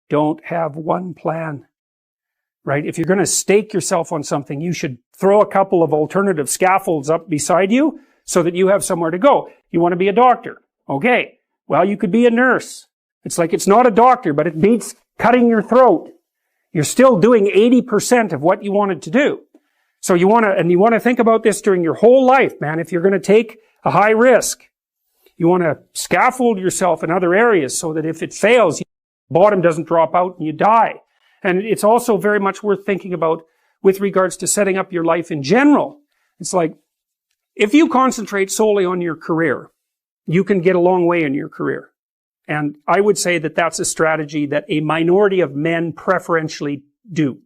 don't have one plan, right? If you're going to stake yourself on something, you should throw a couple of alternative scaffolds up beside you so that you have somewhere to go. You want to be a doctor. Okay. Well, you could be a nurse. It's like it's not a doctor, but it beats cutting your throat. You're still doing 80% of what you wanted to do. So you want to think about this during your whole life, man. If you're going to take a high risk, you want to scaffold yourself in other areas so that if it fails, the bottom doesn't drop out and you die. And it's also very much worth thinking about with regards to setting up your life in general. It's like, if you concentrate solely on your career, you can get a long way in your career. And I would say that that's a strategy that a minority of men preferentially do.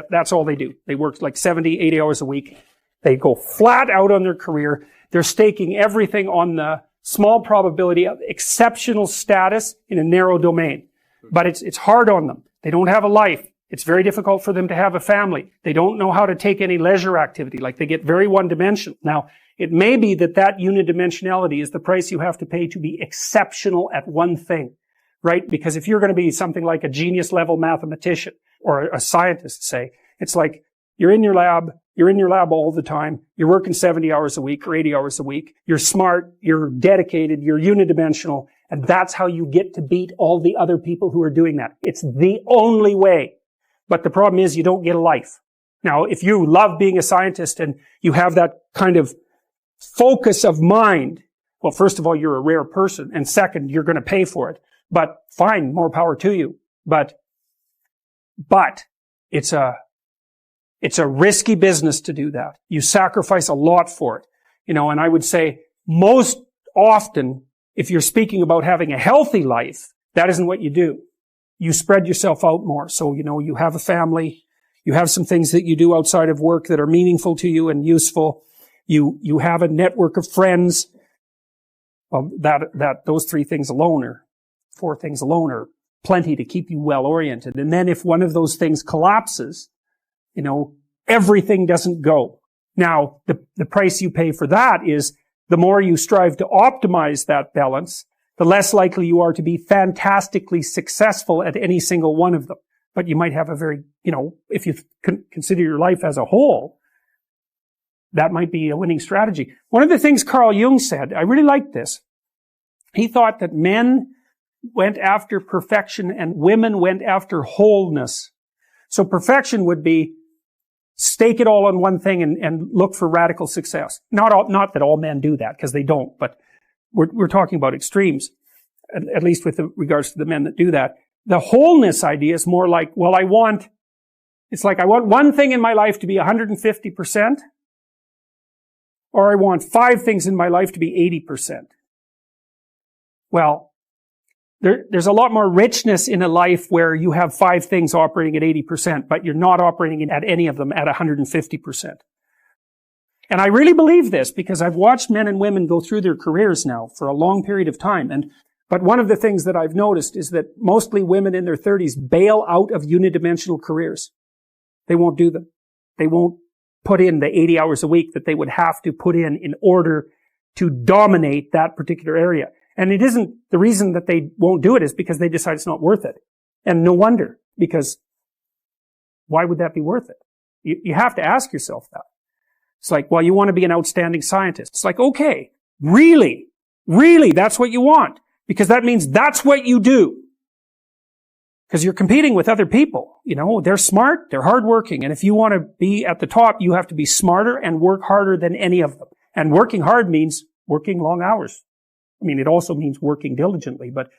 That's all they do. They work like 70, 80 hours a week. They go flat out on their career. They're staking everything on the small probability of exceptional status in a narrow domain. But it's hard on them. They don't have a life. It's very difficult for them to have a family. They don't know how to take any leisure activity. Like, they get very one-dimensional. Now, it may be that unidimensionality is the price you have to pay to be exceptional at one thing, right? Because if you're going to be something like a genius level mathematician or a scientist, say, it's like you're in your lab all the time, you're working 70 hours a week or 80 hours a week, you're smart, you're dedicated, you're unidimensional, and that's how you get to beat all the other people who are doing that. It's the only way. But the problem is you don't get a life. Now, if you love being a scientist and you have that kind of focus of mind, well, first of all, you're a rare person, and second, you're going to pay for it. But fine, more power to you. But it's a risky business to do that. You sacrifice a lot for it. And I would say most often, if you're speaking about having a healthy life, that isn't what you do. You spread yourself out more. So, you have a family, you have some things that you do outside of work that are meaningful to you and useful. You have a network of friends. Well, those 4 things alone are plenty to keep you well oriented. And then if one of those things collapses, everything doesn't go. Now, the price you pay for that is the more you strive to optimize that balance, the less likely you are to be fantastically successful at any single one of them. But you might have a very, if you consider your life as a whole, that might be a winning strategy. One of the things Carl Jung said, I really liked this. He thought that men went after perfection and women went after wholeness. So perfection would be stake it all on one thing and look for radical success. Not that all men do that, because they don't, but we're talking about extremes, at least with regards to the men that do that. The wholeness idea is more like, well, I want one thing in my life to be 150%, or I want 5 things in my life to be 80%. Well, there's a lot more richness in a life where you have 5 things operating at 80%, but you're not operating at any of them at 150%. And I really believe this because I've watched men and women go through their careers now for a long period of time. But one of the things that I've noticed is that mostly women in their 30s bail out of unidimensional careers. They won't do them. They won't put in the 80 hours a week that they would have to put in order to dominate that particular area. And it isn't, the reason that they won't do it is because they decide it's not worth it. And no wonder, because why would that be worth it? You have to ask yourself that. It's like, well, you want to be an outstanding scientist. It's like, okay, really, that's what you want. Because that means that's what you do. Because you're competing with other people. They're smart, they're hardworking. And if you want to be at the top, you have to be smarter and work harder than any of them. And working hard means working long hours. It also means working diligently, but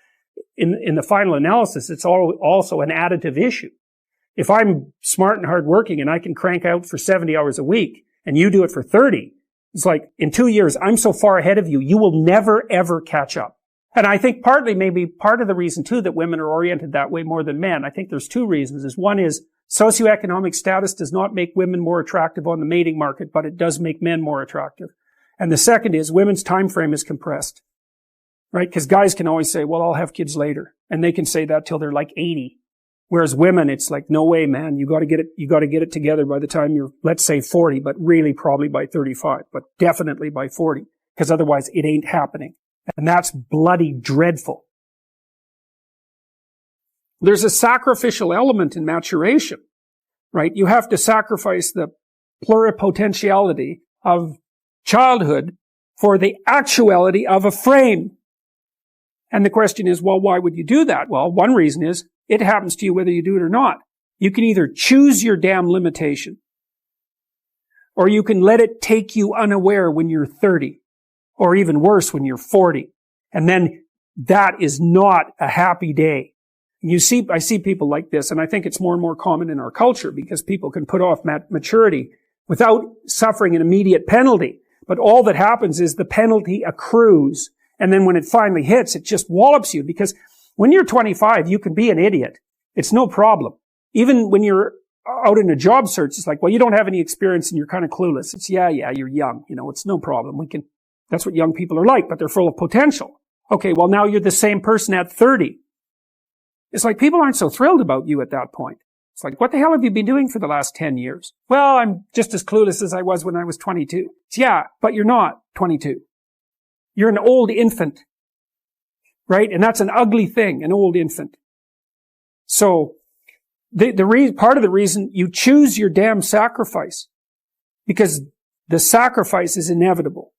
in the final analysis, it's also an additive issue. If I'm smart and hardworking and I can crank out for 70 hours a week and you do it for 30, it's like in 2 years, I'm so far ahead of you, you will never ever catch up. And I think maybe part of the reason too that women are oriented that way more than men, I think there's 2 reasons. One is socioeconomic status does not make women more attractive on the mating market, but it does make men more attractive. And the second is women's time frame is compressed. Right? Because guys can always say, well, I'll have kids later. And they can say that till they're like 80. Whereas women, it's like, no way, man. You gotta get it together by the time you're, let's say 40, but really probably by 35, but definitely by 40. Because otherwise it ain't happening. And that's bloody dreadful. There's a sacrificial element in maturation, right? You have to sacrifice the pluripotentiality of childhood for the actuality of a frame. And the question is, well, why would you do that? Well, one reason is it happens to you whether you do it or not. You can either choose your damn limitation, or you can let it take you unaware when you're 30, or even worse when you're 40. And then that is not a happy day. I see people like this, and I think it's more and more common in our culture because people can put off maturity without suffering an immediate penalty. But all that happens is the penalty accrues, and then when it finally hits, it just wallops you, because when you're 25, you can be an idiot. It's no problem. Even when you're out in a job search, it's like, well, you don't have any experience and you're kind of clueless. It's, yeah, you're young. It's no problem. That's what young people are like, but they're full of potential. Okay, well, now you're the same person at 30. It's like people aren't so thrilled about you at that point. It's like, what the hell have you been doing for the last 10 years? Well, I'm just as clueless as I was when I was 22. It's, yeah, but you're not 22. You're an old infant, right? And that's an ugly thing, an old infant. So, part of the reason you choose your damn sacrifice, because the sacrifice is inevitable,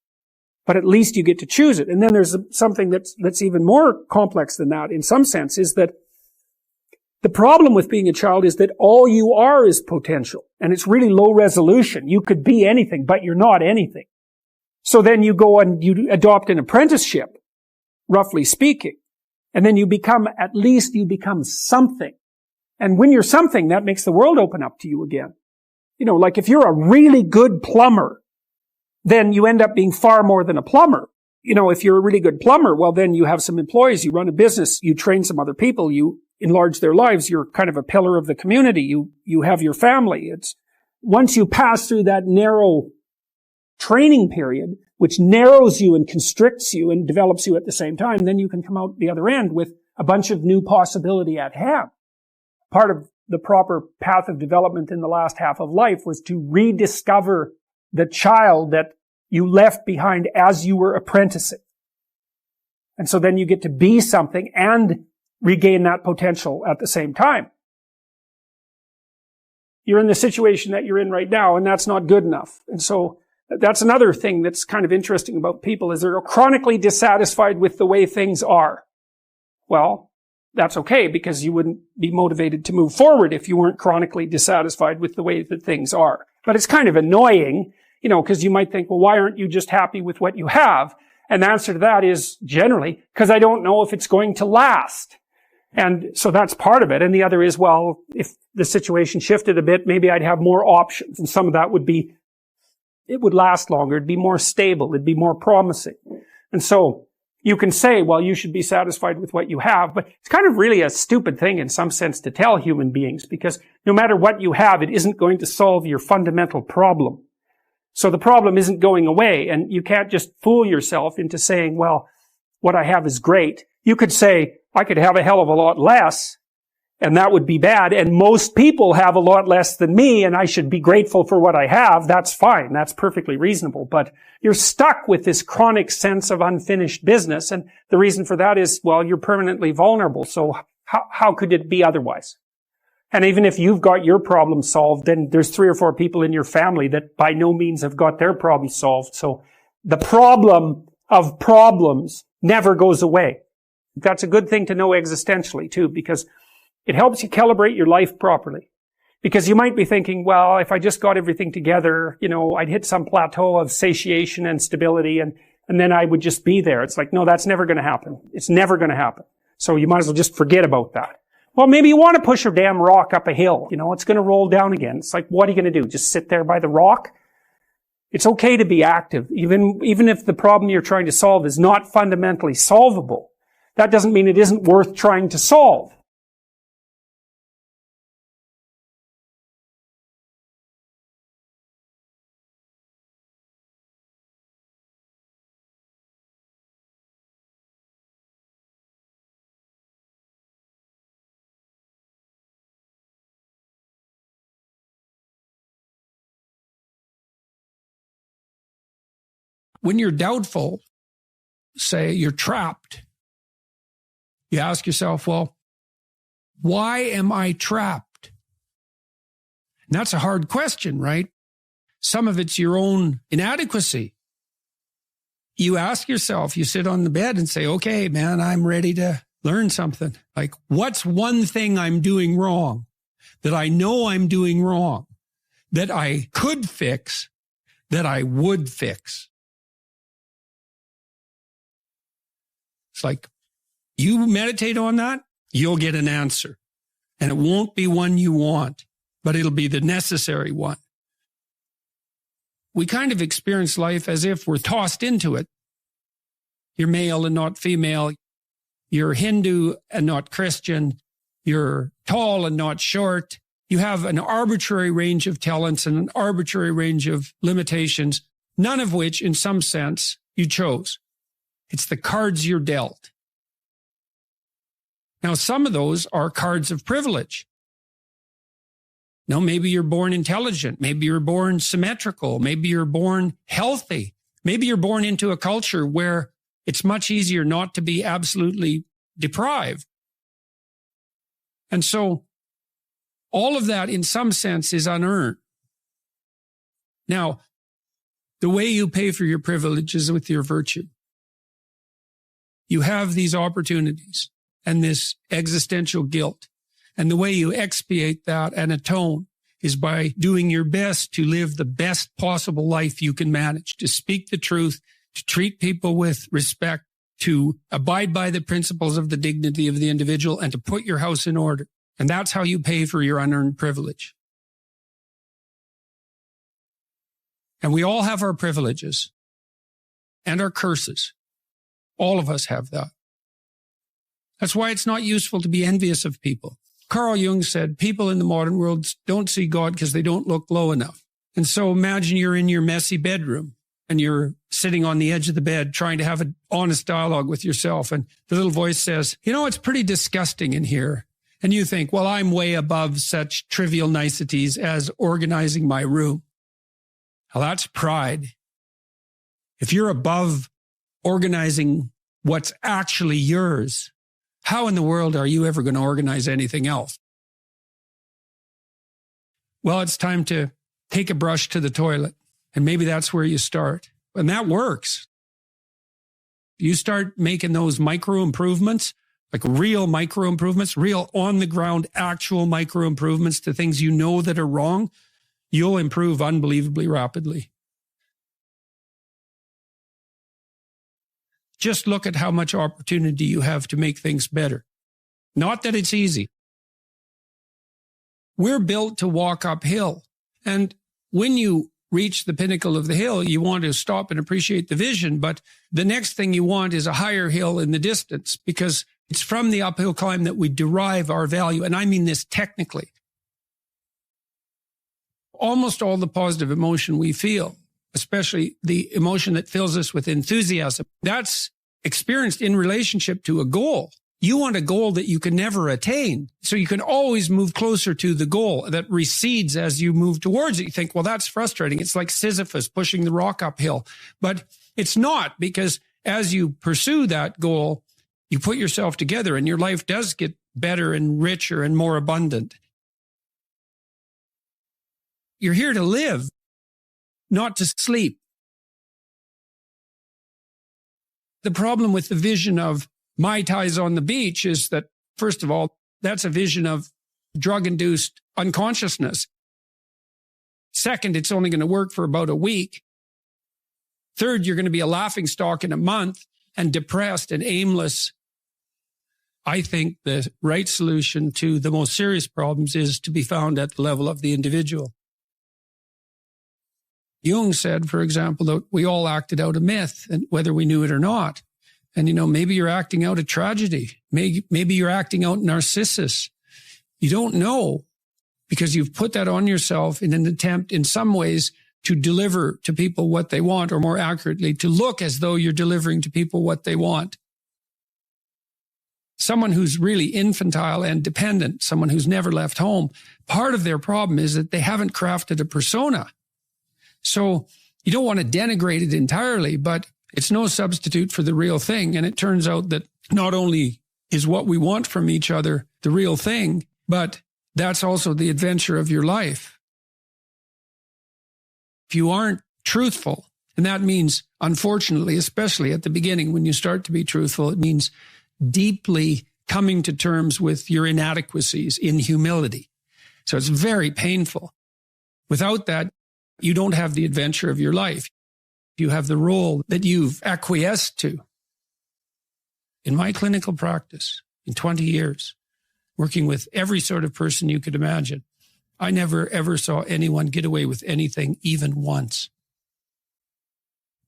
but at least you get to choose it. And then there's something that's even more complex than that in some sense, is that the problem with being a child is that all you are is potential, and it's really low resolution. You could be anything, but you're not anything. So then you go and you adopt an apprenticeship, roughly speaking, and then you become something. And when you're something, that makes the world open up to you again. Like if you're a really good plumber, then you end up being far more than a plumber. If you're a really good plumber, well, then you have some employees, you run a business, you train some other people, you enlarge their lives, you're kind of a pillar of the community, you have your family. Once you pass through that narrow training period, which narrows you and constricts you and develops you at the same time, then you can come out the other end with a bunch of new possibility at hand. Part of the proper path of development in the last half of life was to rediscover the child that you left behind as you were apprenticing. And so then you get to be something and regain that potential at the same time. You're in the situation that you're in right now, and that's not good enough. And so that's another thing that's kind of interesting about people, is they're chronically dissatisfied with the way things are. Well, that's okay, because you wouldn't be motivated to move forward if you weren't chronically dissatisfied with the way that things are. But it's kind of annoying, because you might think, well, why aren't you just happy with what you have? And the answer to that is generally, because I don't know if it's going to last. And so that's part of it. And the other is, well, if the situation shifted a bit, maybe I'd have more options. And some of that would be, it would last longer. It'd be more stable. It'd be more promising. And so you can say, well, you should be satisfied with what you have, but it's kind of really a stupid thing in some sense to tell human beings, because no matter what you have, it isn't going to solve your fundamental problem. So the problem isn't going away, and you can't just fool yourself into saying, well, what I have is great. You could say, I could have a hell of a lot less, and that would be bad, and most people have a lot less than me, and I should be grateful for what I have. That's fine. That's perfectly reasonable. But you're stuck with this chronic sense of unfinished business, and the reason for that is, well, you're permanently vulnerable, so how could it be otherwise? And even if you've got your problem solved, then there's 3 or 4 people in your family that by no means have got their problem solved. So the problem of problems never goes away. That's a good thing to know existentially too, because it helps you calibrate your life properly. Because you might be thinking, well, if I just got everything together, I'd hit some plateau of satiation and stability, and then I would just be there. It's like, no, that's never going to happen. It's never going to happen. So you might as well just forget about that. Well, maybe you want to push a damn rock up a hill. It's going to roll down again. It's like, what are you going to do? Just sit there by the rock? It's okay to be active, even if the problem you're trying to solve is not fundamentally solvable. That doesn't mean it isn't worth trying to solve. When you're doubtful, say you're trapped, you ask yourself, well, Why am I trapped? And that's a hard question, right? Some of it's your own inadequacy. You ask yourself, you sit on the bed and say, okay, man, I'm ready to learn something. Like, what's one thing I'm doing wrong that I know I'm doing wrong that I could fix, that I would fix? It's like, you meditate on that, you'll get an answer. And it won't be one you want, but it'll be the necessary one. We kind of experience life as if we're tossed into it. You're male and not female. You're Hindu and not Christian. You're tall and not short. You have an arbitrary range of talents and an arbitrary range of limitations, none of which, in some sense, you chose. It's the cards you're dealt. Now, some of those are cards of privilege. Now, maybe you're born intelligent. Maybe you're born symmetrical. Maybe you're born healthy. Maybe you're born into a culture where it's much easier not to be absolutely deprived. And so all of that, in some sense, is unearned. Now, the way you pay for your privilege is with your virtue. You have these opportunities and this existential guilt. And the way you expiate that and atone is by doing your best to live the best possible life you can manage, to speak the truth, to treat people with respect, to abide by the principles of the dignity of the individual, and to put your house in order. And that's how you pay for your unearned privilege. And we all have our privileges and our curses. All of us have that. That's why it's not useful to be envious of people. Carl Jung said, people in the modern world don't see God because they don't look low enough. And so imagine you're in your messy bedroom and you're sitting on the edge of the bed trying to have an honest dialogue with yourself. And the little voice says, you know, it's pretty disgusting in here. And you think, well, I'm way above such trivial niceties as organizing my room. Well, that's pride. If you're above organizing what's actually yours, how in the world are you ever going to organize anything else? Well, it's time to take a brush to the toilet. And maybe that's where you start. And that works. You start making those micro improvements, like real micro improvements, real on the ground, actual micro improvements to things you know that are wrong, you'll improve unbelievably rapidly. Just look at how much opportunity you have to make things better. Not that it's easy. We're built to walk uphill. And when you reach the pinnacle of the hill, you want to stop and appreciate the vision. But the next thing you want is a higher hill in the distance, because it's from the uphill climb that we derive our value. And I mean this technically. Almost all the positive emotion we feel, especially the emotion that fills us with enthusiasm, that's experienced in relationship to a goal. You want a goal that you can never attain. So you can always move closer to the goal that recedes as you move towards it. You think, well, that's frustrating. It's like Sisyphus pushing the rock uphill. But it's not, because as you pursue that goal, you put yourself together and your life does get better and richer and more abundant. You're here to live, not to sleep. The problem with the vision of Mai Tais on the beach is that, first of all, that's a vision of drug-induced unconsciousness. Second, it's only going to work for about a week. Third, you're going to be a laughingstock in a month and depressed and aimless. I think the right solution to the most serious problems is to be found at the level of the individual. Jung said, for example, that we all acted out a myth, and whether we knew it or not. And, you know, maybe you're acting out a tragedy. Maybe you're acting out Narcissus. You don't know, because you've put that on yourself in an attempt, in some ways, to deliver to people what they want, or more accurately, to look as though you're delivering to people what they want. Someone who's really infantile and dependent, someone who's never left home, part of their problem is that they haven't crafted a persona. So you don't want to denigrate it entirely, but it's no substitute for the real thing. And it turns out that not only is what we want from each other the real thing, but that's also the adventure of your life. If you aren't truthful, and that means, unfortunately, especially at the beginning when you start to be truthful, it means deeply coming to terms with your inadequacies in humility. So it's very painful. Without that, you don't have the adventure of your life. You have the role that you've acquiesced to. In my clinical practice, in 20 years, working with every sort of person you could imagine, I never, ever saw anyone get away with anything even once.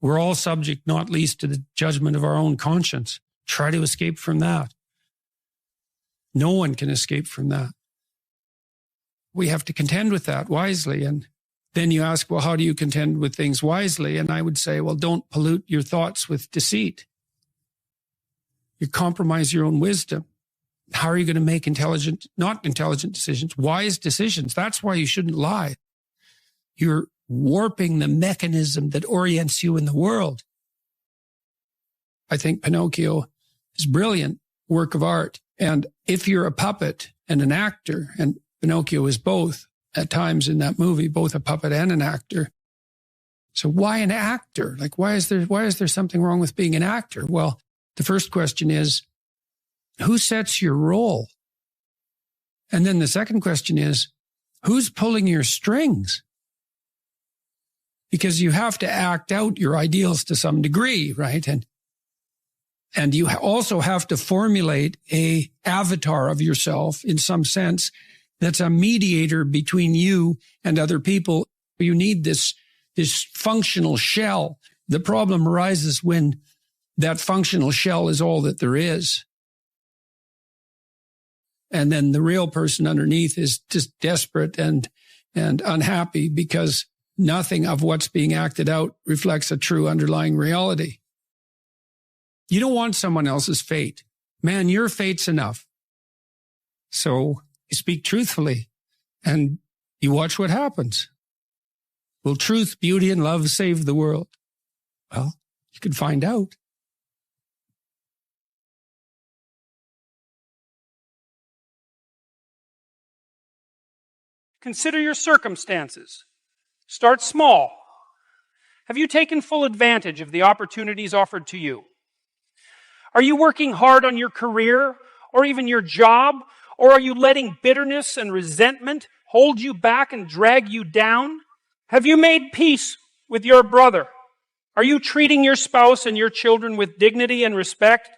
We're all subject, not least, to the judgment of our own conscience. Try to escape from that. No one can escape from that. We have to contend with that wisely. And then you ask, well, how do you contend with things wisely? And I would say, well, don't pollute your thoughts with deceit. You compromise your own wisdom. How are you going to make not intelligent decisions, wise decisions? That's why you shouldn't lie. You're warping the mechanism that orients you in the world. I think Pinocchio is a brilliant work of art. And if you're a puppet and an actor, and Pinocchio is both at times in that movie, both a puppet and an actor. So why an actor? Like, why is there something wrong with being an actor? Well, the first question is, who sets your role? And then the second question is, who's pulling your strings? Because you have to act out your ideals to some degree, right? And you also have to formulate a avatar of yourself in some sense that's a mediator between you and other people. You need this functional shell. The problem arises when that functional shell is all that there is. And then the real person underneath is just desperate and unhappy because nothing of what's being acted out reflects a true underlying reality. You don't want someone else's fate. Man, your fate's enough. So you speak truthfully and you watch what happens. Will truth, beauty, and love save the world? Well, you can find out. Consider your circumstances. Start small. Have you taken full advantage of the opportunities offered to you? Are you working hard on your career or even your job? Or are you letting bitterness and resentment hold you back and drag you down? Have you made peace with your brother? Are you treating your spouse and your children with dignity and respect?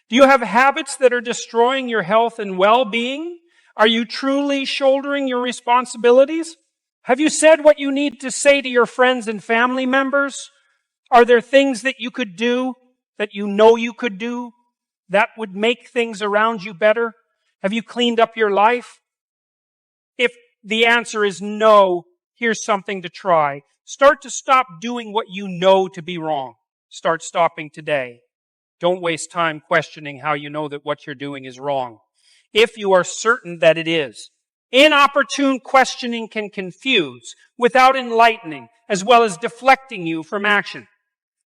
Do you have habits that are destroying your health and well-being? Are you truly shouldering your responsibilities? Have you said what you need to say to your friends and family members? Are there things that you could do, that you know you could do, that would make things around you better? Have you cleaned up your life? If the answer is no, here's something to try. Start to stop doing what you know to be wrong. Start stopping today. Don't waste time questioning how you know that what you're doing is wrong, if you are certain that it is. Inopportune questioning can confuse without enlightening, as well as deflecting you from action.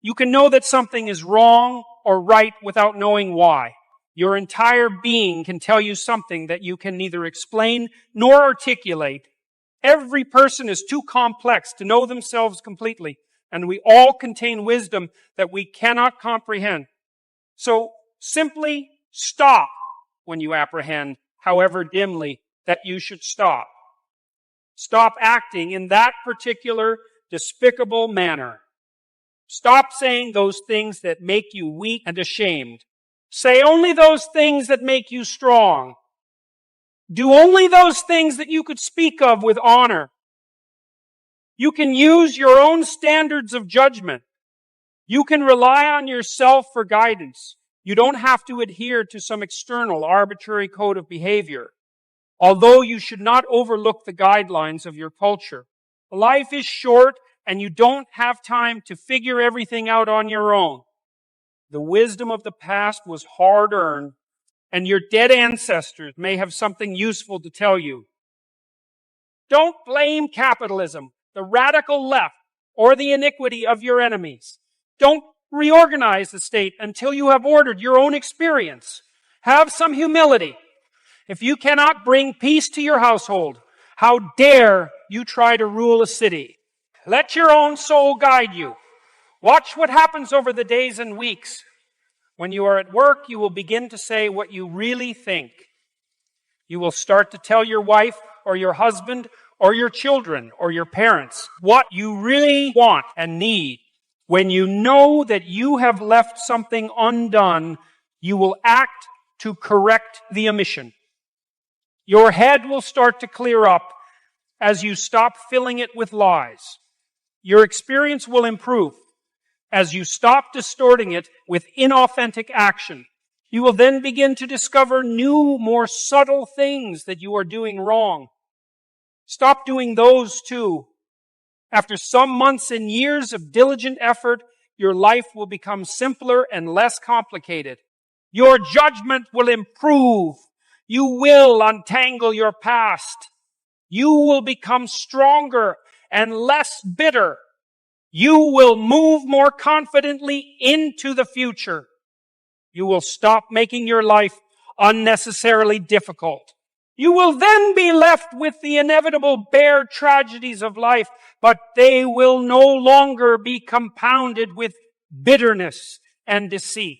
You can know that something is wrong or right without knowing why. Your entire being can tell you something that you can neither explain nor articulate. Every person is too complex to know themselves completely, and we all contain wisdom that we cannot comprehend. So simply stop when you apprehend, however dimly, that you should stop. Stop acting in that particular despicable manner. Stop saying those things that make you weak and ashamed. Say only those things that make you strong. Do only those things that you could speak of with honor. You can use your own standards of judgment. You can rely on yourself for guidance. You don't have to adhere to some external arbitrary code of behavior, although you should not overlook the guidelines of your culture. Life is short, and you don't have time to figure everything out on your own. The wisdom of the past was hard-earned, and your dead ancestors may have something useful to tell you. Don't blame capitalism, the radical left, or the iniquity of your enemies. Don't reorganize the state until you have ordered your own experience. Have some humility. If you cannot bring peace to your household, how dare you try to rule a city? Let your own soul guide you. Watch what happens over the days and weeks. When you are at work, you will begin to say what you really think. You will start to tell your wife or your husband or your children or your parents what you really want and need. When you know that you have left something undone, you will act to correct the omission. Your head will start to clear up as you stop filling it with lies. Your experience will improve as you stop distorting it with inauthentic action. You will then begin to discover new, more subtle things that you are doing wrong. Stop doing those too. After some months and years of diligent effort, your life will become simpler and less complicated. Your judgment will improve. You will untangle your past. You will become stronger and less bitter. You will move more confidently into the future. You will stop making your life unnecessarily difficult. You will then be left with the inevitable bare tragedies of life, but they will no longer be compounded with bitterness and deceit.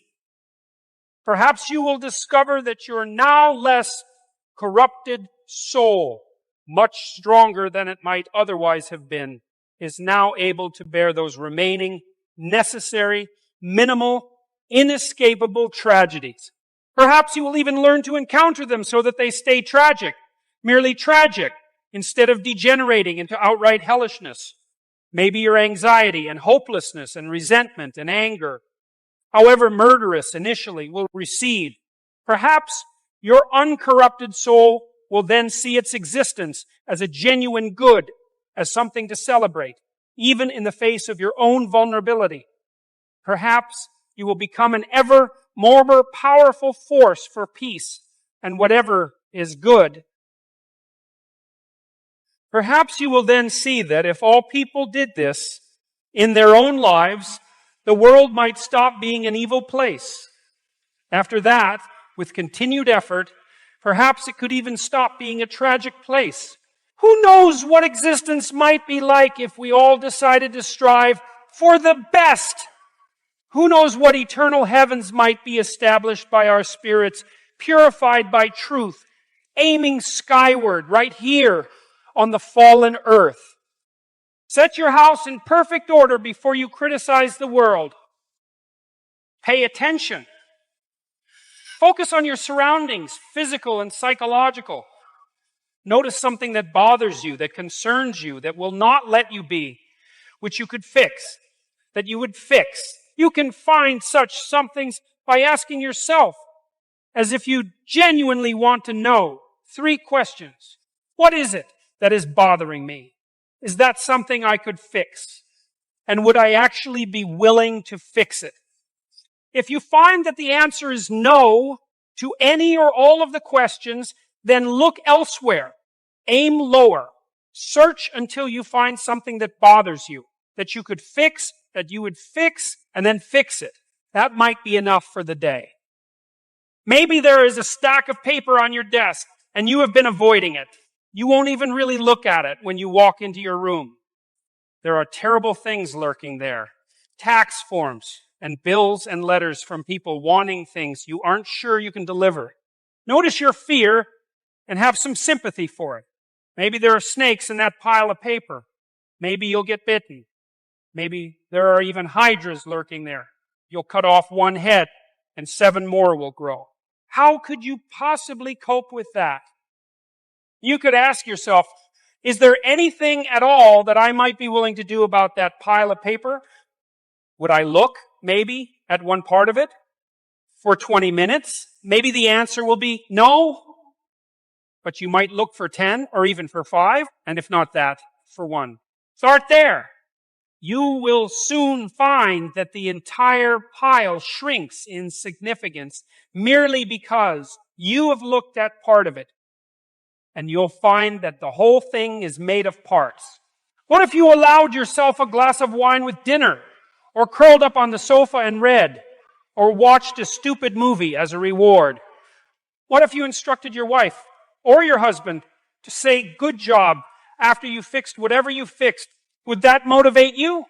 Perhaps you will discover that your now less corrupted soul, much stronger than it might otherwise have been, is now able to bear those remaining, necessary, minimal, inescapable tragedies. Perhaps you will even learn to encounter them so that they stay tragic, merely tragic, instead of degenerating into outright hellishness. Maybe your anxiety and hopelessness and resentment and anger, however murderous initially, will recede. Perhaps your uncorrupted soul will then see its existence as a genuine good, as something to celebrate, even in the face of your own vulnerability. Perhaps you will become an ever more powerful force for peace and whatever is good. Perhaps you will then see that if all people did this in their own lives, the world might stop being an evil place. After that, with continued effort, perhaps it could even stop being a tragic place. Who knows what existence might be like if we all decided to strive for the best? Who knows what eternal heavens might be established by our spirits, purified by truth, aiming skyward right here on the fallen earth. Set your house in perfect order before you criticize the world. Pay attention. Focus on your surroundings, physical and psychological. Notice something that bothers you, that concerns you, that will not let you be, which you could fix, that you would fix. You can find such somethings by asking yourself, as if you genuinely want to know, 3 questions. What is it that is bothering me? Is that something I could fix? And would I actually be willing to fix it? If you find that the answer is no to any or all of the questions, then look elsewhere. Aim lower. Search until you find something that bothers you, that you could fix, that you would fix, and then fix it. That might be enough for the day. Maybe there is a stack of paper on your desk, and you have been avoiding it. You won't even really look at it when you walk into your room. There are terrible things lurking there. Tax forms and bills and letters from people wanting things you aren't sure you can deliver. Notice your fear and have some sympathy for it. Maybe there are snakes in that pile of paper. Maybe you'll get bitten. Maybe there are even hydras lurking there. You'll cut off one head and 7 more will grow. How could you possibly cope with that? You could ask yourself, is there anything at all that I might be willing to do about that pile of paper? Would I look, maybe, at one part of it for 20 minutes? Maybe the answer will be no. But you might look for 10 or even for 5, and if not that, for 1. Start there. You will soon find that the entire pile shrinks in significance merely because you have looked at part of it. And you'll find that the whole thing is made of parts. What if you allowed yourself a glass of wine with dinner, or curled up on the sofa and read, or watched a stupid movie as a reward? What if you instructed your wife or your husband to say, good job, after you fixed whatever you fixed? Would that motivate you?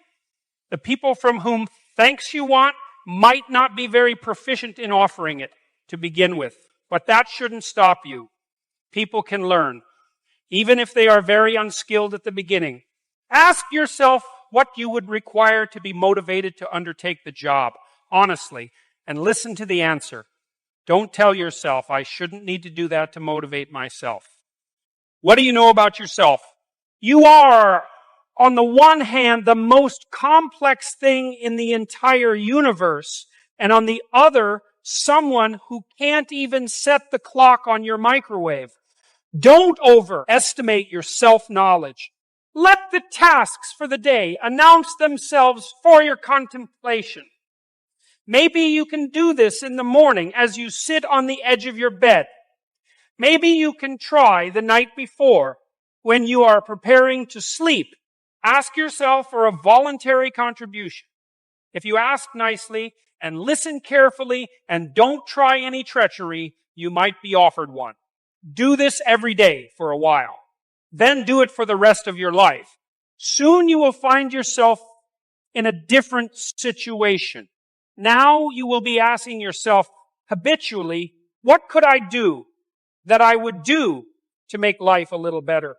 The people from whom thanks you want might not be very proficient in offering it to begin with, but that shouldn't stop you. People can learn, even if they are very unskilled at the beginning. Ask yourself what you would require to be motivated to undertake the job, honestly, and listen to the answer. Don't tell yourself, I shouldn't need to do that to motivate myself. What do you know about yourself? You are, on the one hand, the most complex thing in the entire universe, and on the other, someone who can't even set the clock on your microwave. Don't overestimate your self-knowledge. Let the tasks for the day announce themselves for your contemplation. Maybe you can do this in the morning as you sit on the edge of your bed. Maybe you can try the night before when you are preparing to sleep. Ask yourself for a voluntary contribution. If you ask nicely and listen carefully and don't try any treachery, you might be offered one. Do this every day for a while. Then do it for the rest of your life. Soon you will find yourself in a different situation. Now you will be asking yourself habitually, what could I do that I would do to make life a little better?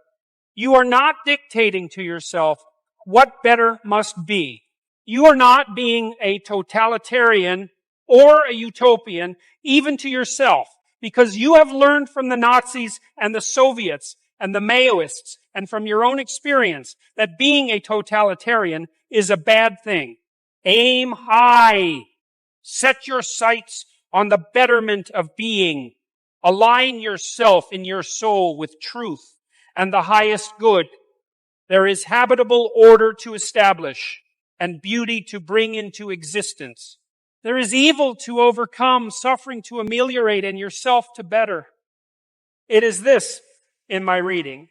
You are not dictating to yourself what better must be. You are not being a totalitarian or a utopian, even to yourself, because you have learned from the Nazis and the Soviets and the Maoists and from your own experience that being a totalitarian is a bad thing. Aim high. Set your sights on the betterment of being. Align yourself in your soul with truth and the highest good. There is habitable order to establish and beauty to bring into existence. There is evil to overcome, suffering to ameliorate, and yourself to better. It is this, in my reading,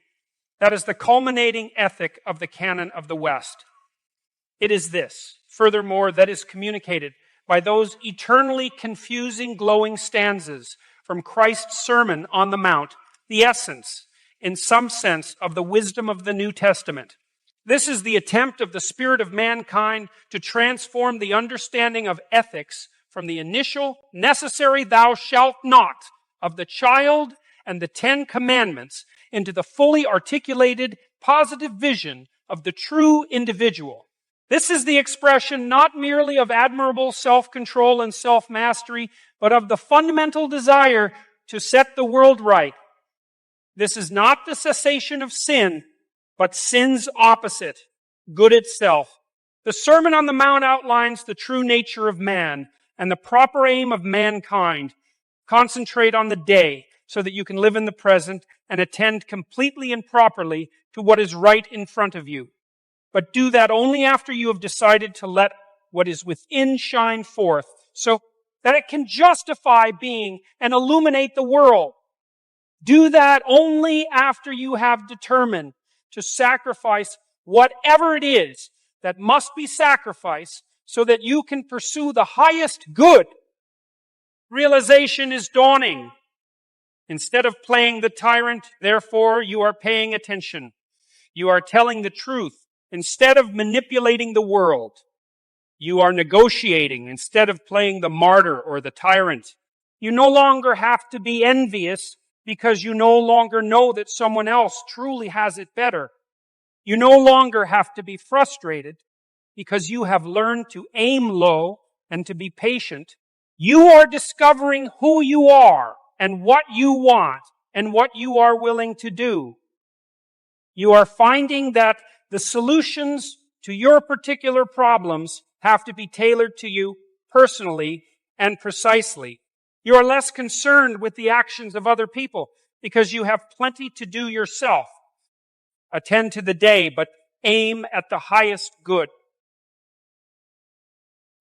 that is the culminating ethic of the canon of the West. It is this, furthermore, that is communicated by those eternally confusing, glowing stanzas from Christ's Sermon on the Mount, the essence, in some sense, of the wisdom of the New Testament. This is the attempt of the spirit of mankind to transform the understanding of ethics from the initial, necessary thou shalt not of the child and the 10 Commandments into the fully articulated, positive vision of the true individual. This is the expression not merely of admirable self-control and self-mastery, but of the fundamental desire to set the world right. This is not the cessation of sin, but sin's opposite, good itself. The Sermon on the Mount outlines the true nature of man and the proper aim of mankind. Concentrate on the day so that you can live in the present and attend completely and properly to what is right in front of you. But do that only after you have decided to let what is within shine forth so that it can justify being and illuminate the world. Do that only after you have determined to sacrifice whatever it is that must be sacrificed so that you can pursue the highest good. Realization is dawning. Instead of playing the tyrant, therefore, you are paying attention. You are telling the truth instead of manipulating the world. You are negotiating instead of playing the martyr or the tyrant. You no longer have to be envious because you no longer know that someone else truly has it better. You no longer have to be frustrated because you have learned to aim low and to be patient. You are discovering who you are and what you want and what you are willing to do. You are finding that the solutions to your particular problems have to be tailored to you personally and precisely. You are less concerned with the actions of other people because you have plenty to do yourself. Attend to the day, but aim at the highest good.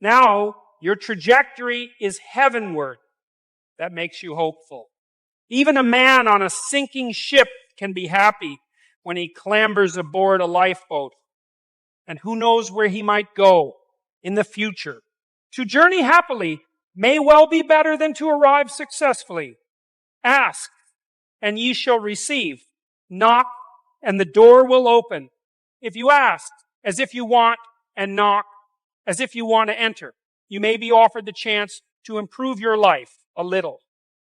Now, your trajectory is heavenward. That makes you hopeful. Even a man on a sinking ship can be happy when he clambers aboard a lifeboat. And who knows where he might go in the future. To journey happily may well be better than to arrive successfully. Ask, and ye shall receive. Knock, and the door will open. If you ask, as if you want, and knock, as if you want to enter, you may be offered the chance to improve your life a little,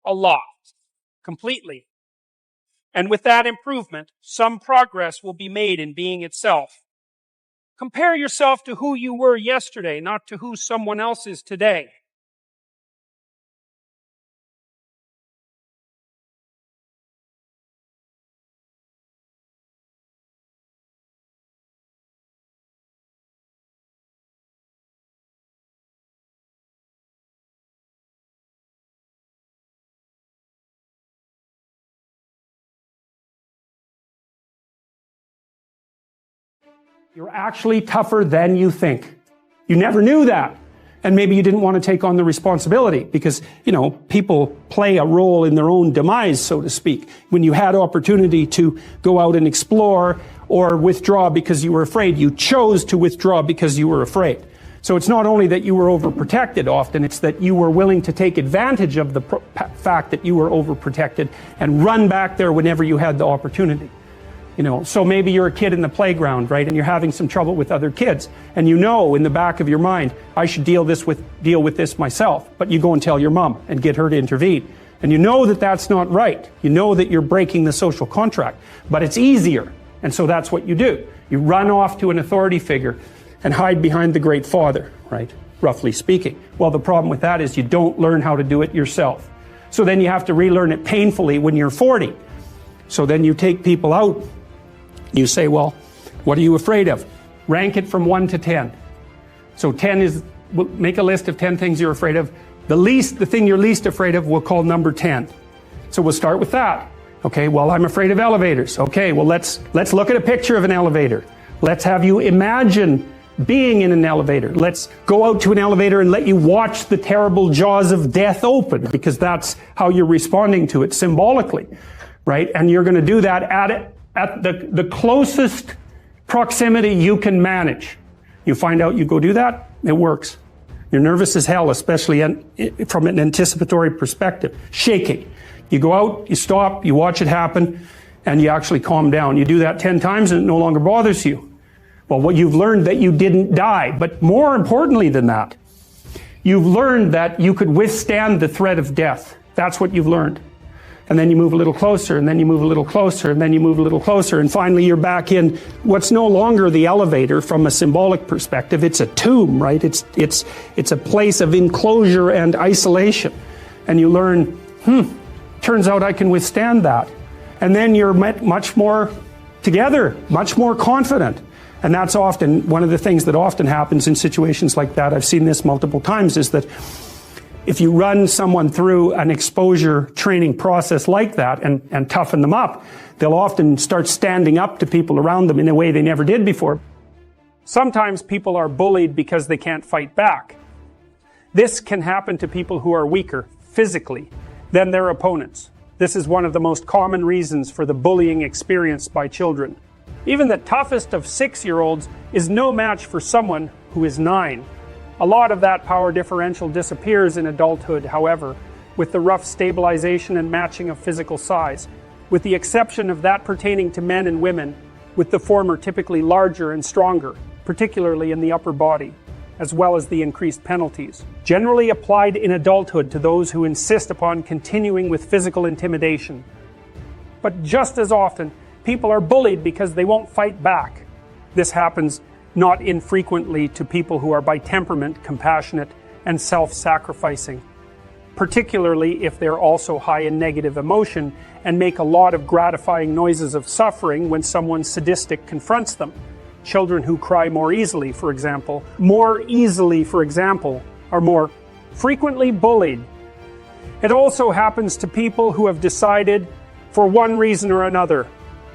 a lot, completely. And with that improvement, some progress will be made in being itself. Compare yourself to who you were yesterday, not to who someone else is today. You're actually tougher than you think. You never knew that. And maybe you didn't want to take on the responsibility because, people play a role in their own demise, so to speak. When you had opportunity to go out and explore or withdraw because you were afraid, you chose to withdraw because you were afraid. So it's not only that you were overprotected often, it's that you were willing to take advantage of the fact that you were overprotected and run back there whenever you had the opportunity. So maybe you're a kid in the playground, right? And you're having some trouble with other kids. And in the back of your mind, I should deal with this myself. But you go and tell your mom and get her to intervene. And you know that that's not right. You know that you're breaking the social contract. But it's easier. And so that's what you do. You run off to an authority figure and hide behind the great father, right? Roughly speaking. Well, the problem with that is you don't learn how to do it yourself. So then you have to relearn it painfully when you're 40. So then you take people out. You say, well, what are you afraid of? Rank it from 1 to 10. So 10 is, make a list of 10 things you're afraid of. The thing you're least afraid of, we'll call number 10. So we'll start with that. Okay, well, I'm afraid of elevators. Okay, well, let's look at a picture of an elevator. Let's have you imagine being in an elevator. Let's go out to an elevator and let you watch the terrible jaws of death open, because that's how you're responding to it symbolically, right? And you're going to do that at the closest proximity you can manage. You find out you go do that, it works. You're nervous as hell, especially from an anticipatory perspective. Shaking. You go out, you stop, you watch it happen, and you actually calm down. You do that 10 times and it no longer bothers you. Well, what you've learned that you didn't die, but more importantly than that, you've learned that you could withstand the threat of death. That's what you've learned. And then you move a little closer, and then you move a little closer, and then you move a little closer, and finally you're back in what's no longer the elevator from a symbolic perspective. It's a tomb, right? It's a place of enclosure and isolation. And you learn, turns out I can withstand that. And then you're much more together, much more confident. And that's often one of the things that often happens in situations like that. I've seen this multiple times, is that if you run someone through an exposure training process like that and toughen them up, they'll often start standing up to people around them in a way they never did before. Sometimes people are bullied because they can't fight back. This can happen to people who are weaker physically than their opponents. This is one of the most common reasons for the bullying experienced by children. Even the toughest of 6-year-olds is no match for someone who is 9. A lot of that power differential disappears in adulthood, however, with the rough stabilization and matching of physical size, with the exception of that pertaining to men and women, with the former typically larger and stronger, particularly in the upper body, as well as the increased penalties, generally applied in adulthood to those who insist upon continuing with physical intimidation. But just as often, people are bullied because they won't fight back. This happens not infrequently to people who are by temperament compassionate and self-sacrificing, particularly if they're also high in negative emotion and make a lot of gratifying noises of suffering when someone sadistic confronts them. Children who cry more easily, for example, are more frequently bullied. It also happens to people who have decided, for one reason or another,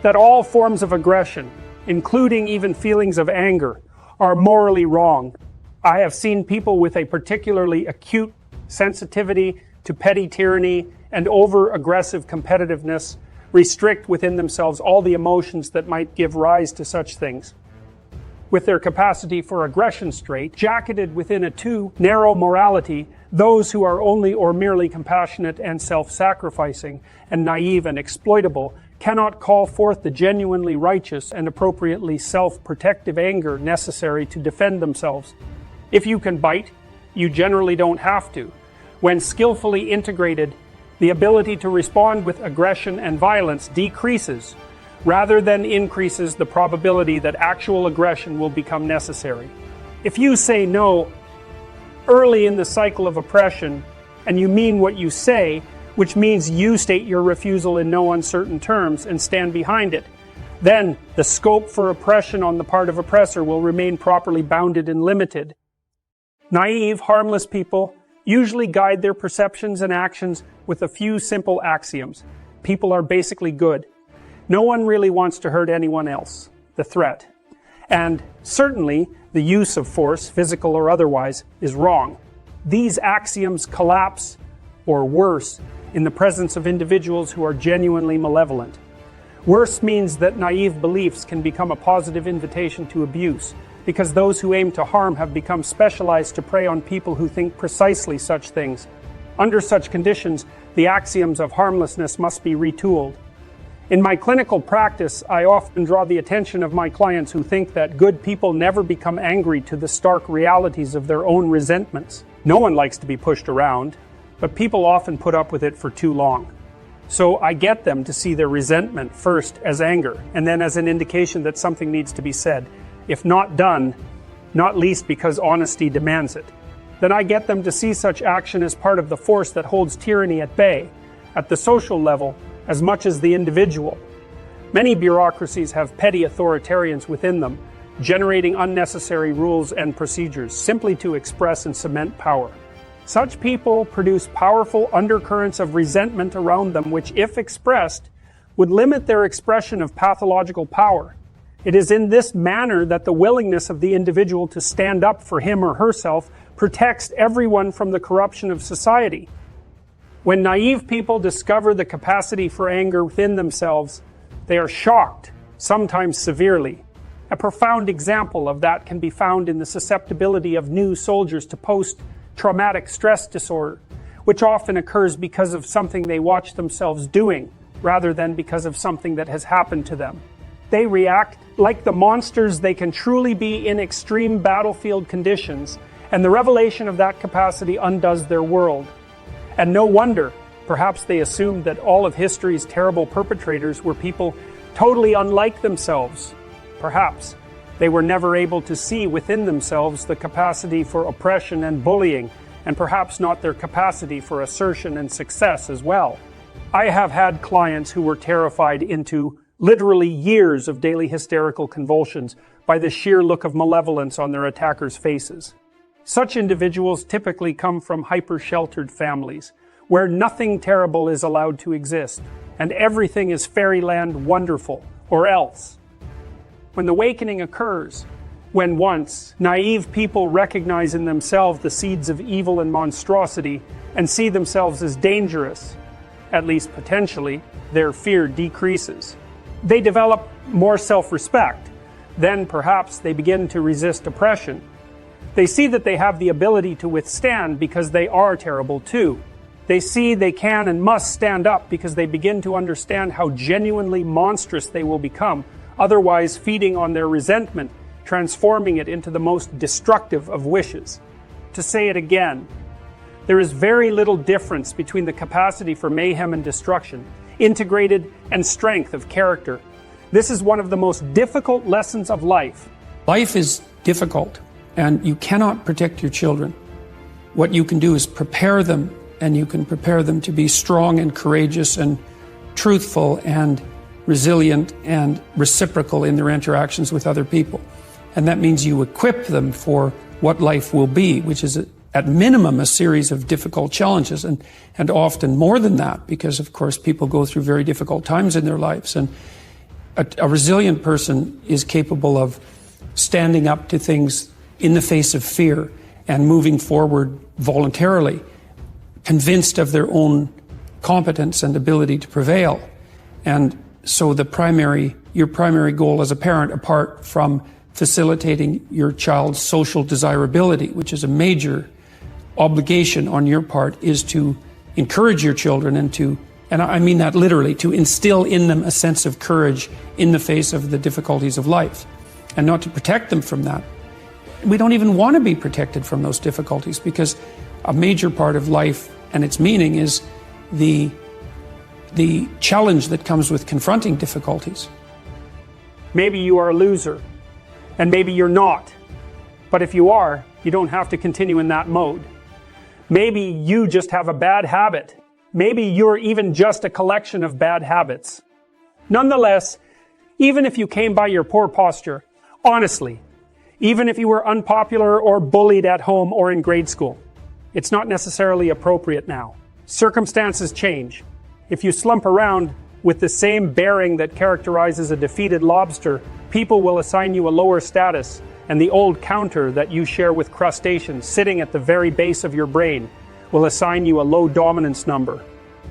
that all forms of aggression, including even feelings of anger, are morally wrong. I have seen people with a particularly acute sensitivity to petty tyranny and over-aggressive competitiveness restrict within themselves all the emotions that might give rise to such things. With their capacity for aggression straight, jacketed within a too narrow morality, Those who are only or merely compassionate and self-sacrificing and naive and exploitable cannot call forth the genuinely righteous and appropriately self-protective anger necessary to defend themselves. If you can bite, you generally don't have to. When skillfully integrated, the ability to respond with aggression and violence decreases, rather than increases the probability that actual aggression will become necessary. If you say no early in the cycle of oppression, and you mean what you say, which means you state your refusal in no uncertain terms and stand behind it, then the scope for oppression on the part of oppressor will remain properly bounded and limited. Naive, harmless people usually guide their perceptions and actions with a few simple axioms. People are basically good. No one really wants to hurt anyone else, the threat. And certainly, the use of force, physical or otherwise, is wrong. These axioms collapse, or worse, in the presence of individuals who are genuinely malevolent. Worse means that naive beliefs can become a positive invitation to abuse, because those who aim to harm have become specialized to prey on people who think precisely such things. Under such conditions, the axioms of harmlessness must be retooled. In my clinical practice, I often draw the attention of my clients who think that good people never become angry to the stark realities of their own resentments. No one likes to be pushed around, but people often put up with it for too long. So I get them to see their resentment first as anger, and then as an indication that something needs to be said. If not done, not least because honesty demands it. Then I get them to see such action as part of the force that holds tyranny at bay, at the social level, as much as the individual. Many bureaucracies have petty authoritarians within them, generating unnecessary rules and procedures simply to express and cement power. Such people produce powerful undercurrents of resentment around them which, if expressed, would limit their expression of pathological power. It is in this manner that the willingness of the individual to stand up for him or herself protects everyone from the corruption of society. When naive people discover the capacity for anger within themselves, they are shocked, sometimes severely. A profound example of that can be found in the susceptibility of new soldiers to post-traumatic stress disorder, which often occurs because of something they watch themselves doing, rather than because of something that has happened to them. They react like the monsters they can truly be in extreme battlefield conditions, and the revelation of that capacity undoes their world. And no wonder, perhaps they assumed that all of history's terrible perpetrators were people totally unlike themselves. Perhaps they were never able to see within themselves the capacity for oppression and bullying, and perhaps not their capacity for assertion and success as well. I have had clients who were terrified into literally years of daily hysterical convulsions by the sheer look of malevolence on their attackers' faces. Such individuals typically come from hyper-sheltered families, where nothing terrible is allowed to exist, and everything is fairyland wonderful, or else. When the awakening occurs, when once naive people recognize in themselves the seeds of evil and monstrosity, and see themselves as dangerous, at least potentially, their fear decreases. They develop more self-respect. Then perhaps they begin to resist oppression. They see that they have the ability to withstand because they are terrible too. They see they can and must stand up because they begin to understand how genuinely monstrous they will become, otherwise feeding on their resentment, transforming it into the most destructive of wishes. To say it again, there is very little difference between the capacity for mayhem and destruction, integrated, and strength of character. This is one of the most difficult lessons of life. Life is difficult, and you cannot protect your children. What you can do is prepare them, and you can prepare them to be strong and courageous and truthful and resilient and reciprocal in their interactions with other people. And that means you equip them for what life will be, which is at minimum a series of difficult challenges, and often more than that, because of course people go through very difficult times in their lives. And a resilient person is capable of standing up to things in the face of fear and moving forward voluntarily, convinced of their own competence and ability to prevail. And so your primary goal as a parent, apart from facilitating your child's social desirability, which is a major obligation on your part is to encourage your children and I mean that literally, to instill in them a sense of courage in the face of the difficulties of life, and not to protect them from that. We don't even want to be protected from those difficulties, because a major part of life and its meaning is the challenge that comes with confronting difficulties. Maybe you are a loser, and maybe you're not. But if you are, you don't have to continue in that mode. Maybe you just have a bad habit. Maybe you're even just a collection of bad habits. Nonetheless, even if you came by your poor posture, honestly, even if you were unpopular or bullied at home or in grade school, it's not necessarily appropriate now. Circumstances change. If you slump around with the same bearing that characterizes a defeated lobster, people will assign you a lower status, and the old counter that you share with crustaceans sitting at the very base of your brain will assign you a low dominance number.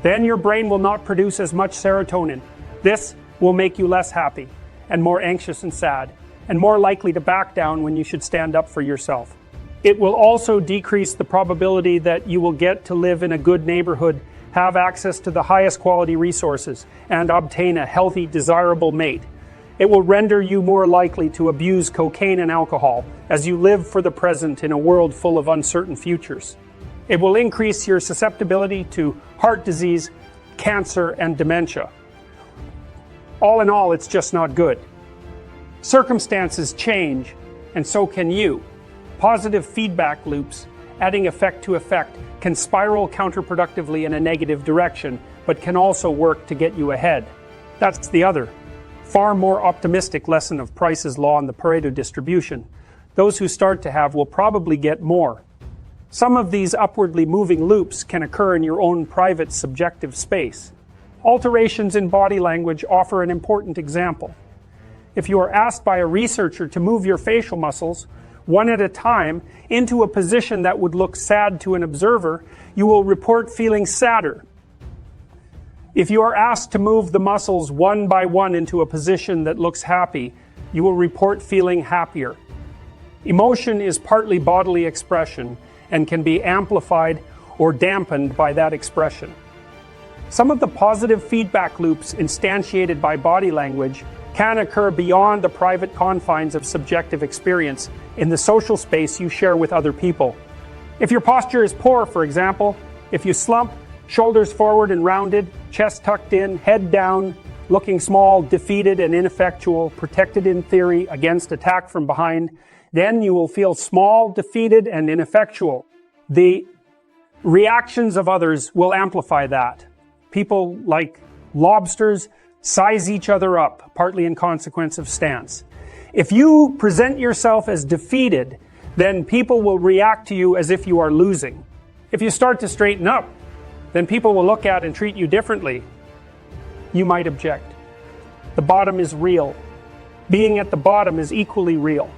Then your brain will not produce as much serotonin. This will make you less happy and more anxious and sad, and more likely to back down when you should stand up for yourself. It will also decrease the probability that you will get to live in a good neighborhood, have access to the highest quality resources, and obtain a healthy, desirable mate. It will render you more likely to abuse cocaine and alcohol as you live for the present in a world full of uncertain futures. It will increase your susceptibility to heart disease, cancer, and dementia. All in all, it's just not good. Circumstances change, and so can you. Positive feedback loops, adding effect to effect, can spiral counterproductively in a negative direction, but can also work to get you ahead. That's the other, far more optimistic lesson of Price's law and the Pareto distribution. Those who start to have will probably get more. Some of these upwardly moving loops can occur in your own private subjective space. Alterations in body language offer an important example. If you are asked by a researcher to move your facial muscles, one at a time, into a position that would look sad to an observer, you will report feeling sadder. If you are asked to move the muscles one by one into a position that looks happy, you will report feeling happier. Emotion is partly bodily expression and can be amplified or dampened by that expression. Some of the positive feedback loops instantiated by body language can occur beyond the private confines of subjective experience in the social space you share with other people. If your posture is poor, for example, if you slump, shoulders forward and rounded, chest tucked in, head down, looking small, defeated and ineffectual, protected in theory against attack from behind, then you will feel small, defeated, and ineffectual. The reactions of others will amplify that. People, like lobsters, size each other up, partly in consequence of stance. If you present yourself as defeated, then people will react to you as if you are losing. If you start to straighten up, then people will look at and treat you differently. You might object. The bottom is real. Being at the bottom is equally real.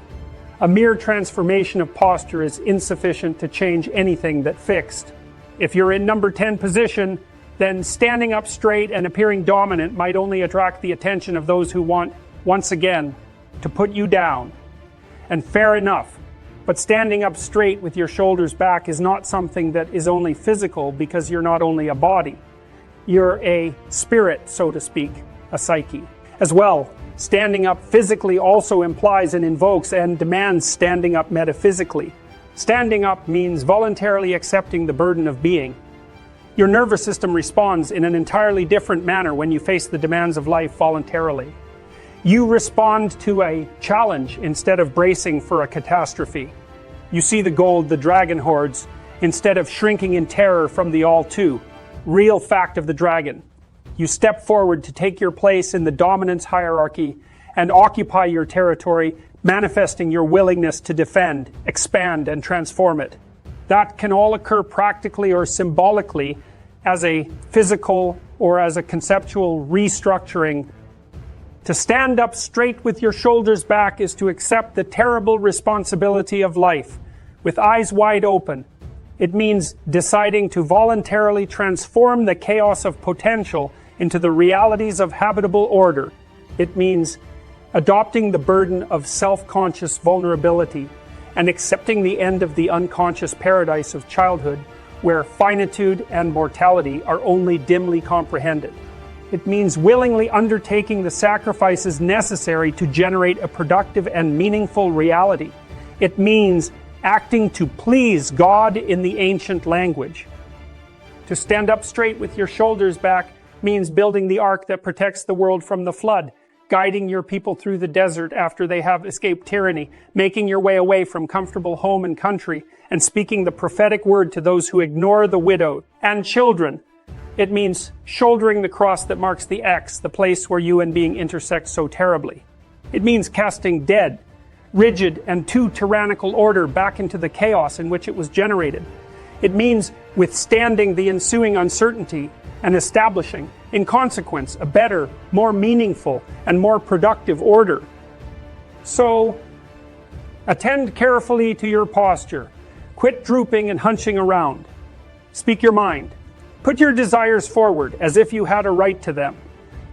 A mere transformation of posture is insufficient to change anything that fixed. If you're in number 10 position, then standing up straight and appearing dominant might only attract the attention of those who want, once again, to put you down. And fair enough. But standing up straight with your shoulders back is not something that is only physical, because you're not only a body. You're a spirit, so to speak, a psyche. As well, standing up physically also implies and invokes and demands standing up metaphysically. Standing up means voluntarily accepting the burden of being. Your nervous system responds in an entirely different manner when you face the demands of life voluntarily. You respond to a challenge instead of bracing for a catastrophe. You see the gold, the dragon hoards, instead of shrinking in terror from the all too real fact of the dragon. You step forward to take your place in the dominance hierarchy and occupy your territory, manifesting your willingness to defend, expand, and transform it. That can all occur practically or symbolically as a physical or as a conceptual restructuring. To stand up straight with your shoulders back is to accept the terrible responsibility of life with eyes wide open. It means deciding to voluntarily transform the chaos of potential into the realities of habitable order. It means adopting the burden of self-conscious vulnerability and accepting the end of the unconscious paradise of childhood, where finitude and mortality are only dimly comprehended. It means willingly undertaking the sacrifices necessary to generate a productive and meaningful reality. It means acting to please God in the ancient language. To stand up straight with your shoulders back means building the ark that protects the world from the flood, guiding your people through the desert after they have escaped tyranny, making your way away from comfortable home and country, and speaking the prophetic word to those who ignore the widow and children. It means shouldering the cross that marks the X, the place where you and being intersect so terribly. It means casting dead, rigid, and too tyrannical order back into the chaos in which it was generated. It means withstanding the ensuing uncertainty and establishing, in consequence, a better, more meaningful, and more productive order. So, attend carefully to your posture. Quit drooping and hunching around. Speak your mind. Put your desires forward as if you had a right to them,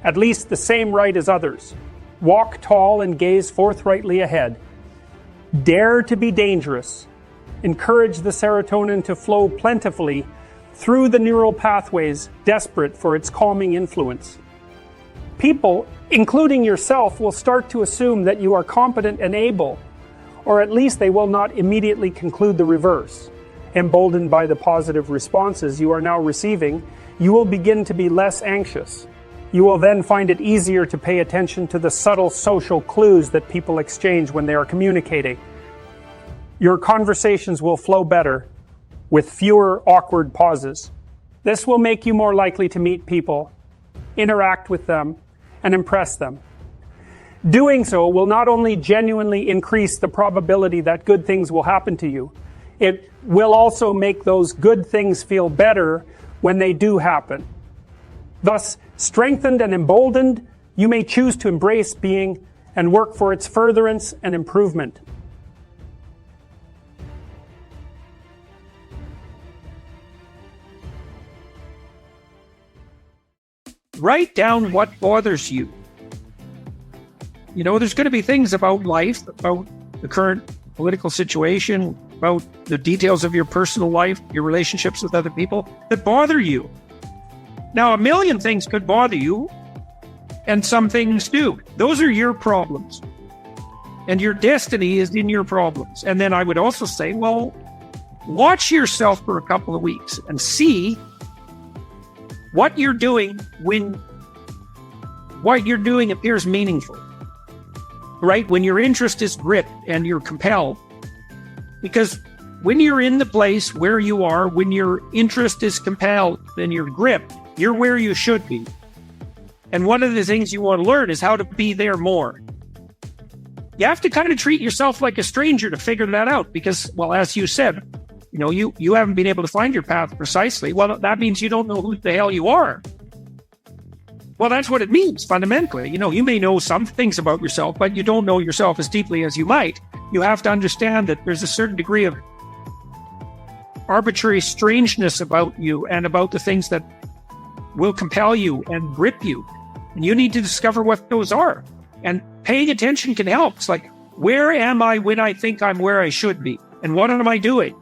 at least the same right as others. Walk tall and gaze forthrightly ahead. Dare to be dangerous. Encourage the serotonin to flow plentifully through the neural pathways desperate for its calming influence. People, including yourself, will start to assume that you are competent and able, or at least they will not immediately conclude the reverse. Emboldened by the positive responses you are now receiving, you will begin to be less anxious. You will then find it easier to pay attention to the subtle social clues that people exchange when they are communicating. Your conversations will flow better, with fewer awkward pauses. This will make you more likely to meet people, interact with them, and impress them. Doing so will not only genuinely increase the probability that good things will happen to you, it will also make those good things feel better when they do happen. Thus, strengthened and emboldened, you may choose to embrace being and work for its furtherance and improvement. Write down what bothers you. You know, there's going to be things about life, about the current political situation, about the details of your personal life, your relationships with other people that bother you. Now, a million things could bother you, and some things do. Those are your problems. And your destiny is in your problems. And then I would also say, well, watch yourself for a couple of weeks and see what you're doing when what you're doing appears meaningful. Right? When your interest is gripped and you're compelled. Because when you're in the place where you are, when your interest is compelled and you're gripped, you're where you should be. And one of the things you want to learn is how to be there more. You have to kind of treat yourself like a stranger to figure that out because, well, as you said, you know, you haven't been able to find your path precisely. Well, that means you don't know who the hell you are. Well, that's what it means fundamentally. You know, you may know some things about yourself, but you don't know yourself as deeply as you might. You have to understand that there's a certain degree of arbitrary strangeness about you and about the things that will compel you and grip you. And you need to discover what those are. And paying attention can help. It's like, where am I when I think I'm where I should be? And what am I doing?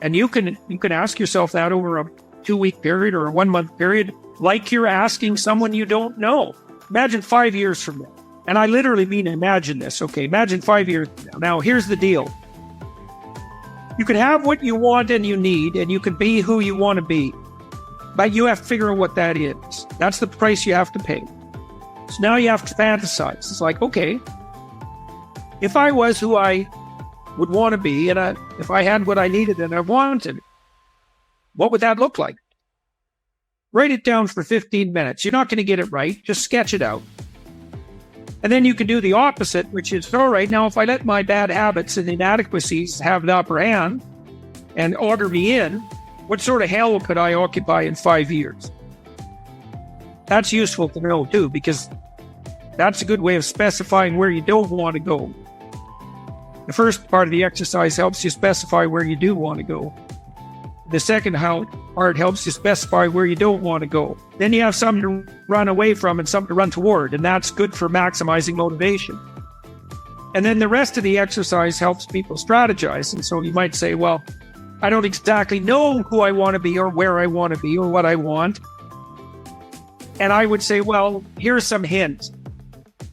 And you can ask yourself that over a 2-week period or a 1-month period, like you're asking someone you don't know. Imagine 5 years from now. And I literally mean imagine this, okay? Imagine 5 years from now. Now, here's the deal. You can have what you want and you need, and you can be who you want to be. But you have to figure out what that is. That's the price you have to pay. So now you have to fantasize. It's like, okay, if I was who I would want to be, and if I had what I needed and I wanted, what would that look like? Write it down for 15 minutes. You're not going to get it right. Just sketch it out. And then you can do the opposite, which is, all right, now if I let my bad habits and inadequacies have the upper hand and order me in, what sort of hell could I occupy in 5 years? That's useful to know too, because that's a good way of specifying where you don't want to go. The first part of the exercise helps you specify where you do want to go. The second part helps you specify where you don't want to go. Then you have something to run away from and something to run toward, and that's good for maximizing motivation. And then the rest of the exercise helps people strategize. And so you might say, well, I don't exactly know who I want to be or where I want to be or what I want. And I would say, well, here's some hints.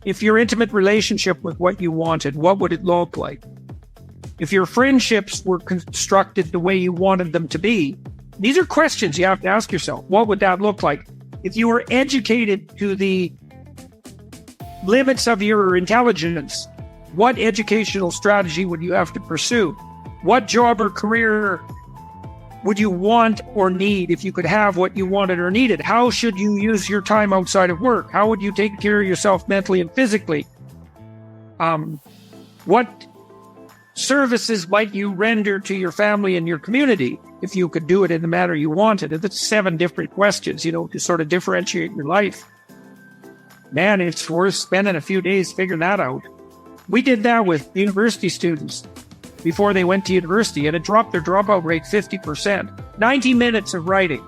If your intimate relationship with what you wanted, what would it look like? If your friendships were constructed the way you wanted them to be, these are questions you have to ask yourself. What would that look like? If you were educated to the limits of your intelligence, what educational strategy would you have to pursue? What job or career would you want or need if you could have what you wanted or needed? How should you use your time outside of work? How would you take care of yourself mentally and physically? What services might you render to your family and your community if you could do it in the manner you wanted? That's 7 different questions, to sort of differentiate your life. Man, it's worth spending a few days figuring that out. We did that with university students before they went to university, and it dropped their dropout rate 50%. 90 minutes of writing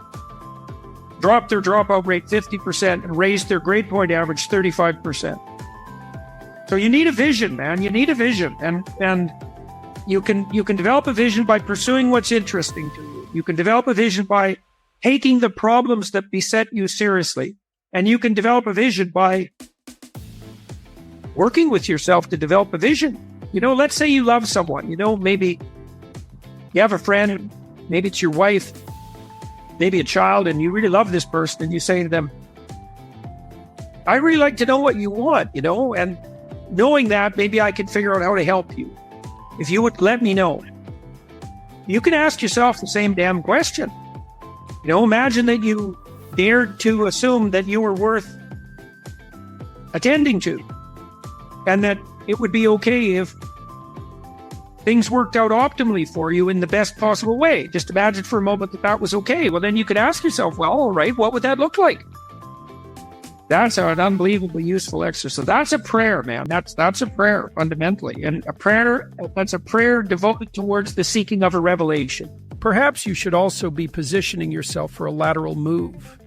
dropped their dropout rate 50% and raised their grade point average 35%. So you need a vision, man. You need a vision. And you can develop a vision by pursuing what's interesting to you. You can develop a vision by taking the problems that beset you seriously. And you can develop a vision by working with yourself to develop a vision. Let's say you love someone, maybe you have a friend, maybe it's your wife, maybe a child, and you really love this person, and you say to them, I really like to know what you want, and knowing that, maybe I can figure out how to help you. If you would let me know. You can ask yourself the same damn question. Imagine that you dared to assume that you were worth attending to, and that it would be okay if things worked out optimally for you in the best possible way. Just imagine for a moment that that was okay. Well, then you could ask yourself, well, all right, what would that look like? That's an unbelievably useful exercise. That's a prayer, man. That's a prayer fundamentally. And that's a prayer devoted towards the seeking of a revelation. Perhaps you should also be positioning yourself for a lateral move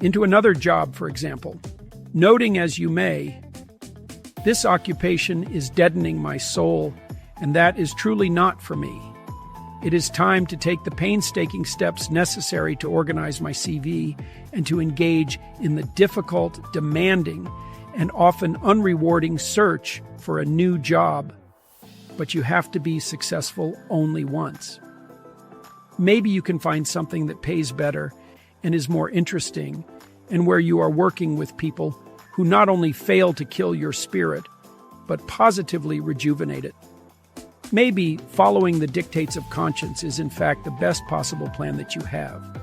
into another job, for example, noting as you may, this occupation is deadening my soul, and that is truly not for me. It is time to take the painstaking steps necessary to organize my CV and to engage in the difficult, demanding, and often unrewarding search for a new job. But you have to be successful only once. Maybe you can find something that pays better and is more interesting, and where you are working with people who not only fail to kill your spirit, but positively rejuvenate it. Maybe following the dictates of conscience is in fact the best possible plan that you have.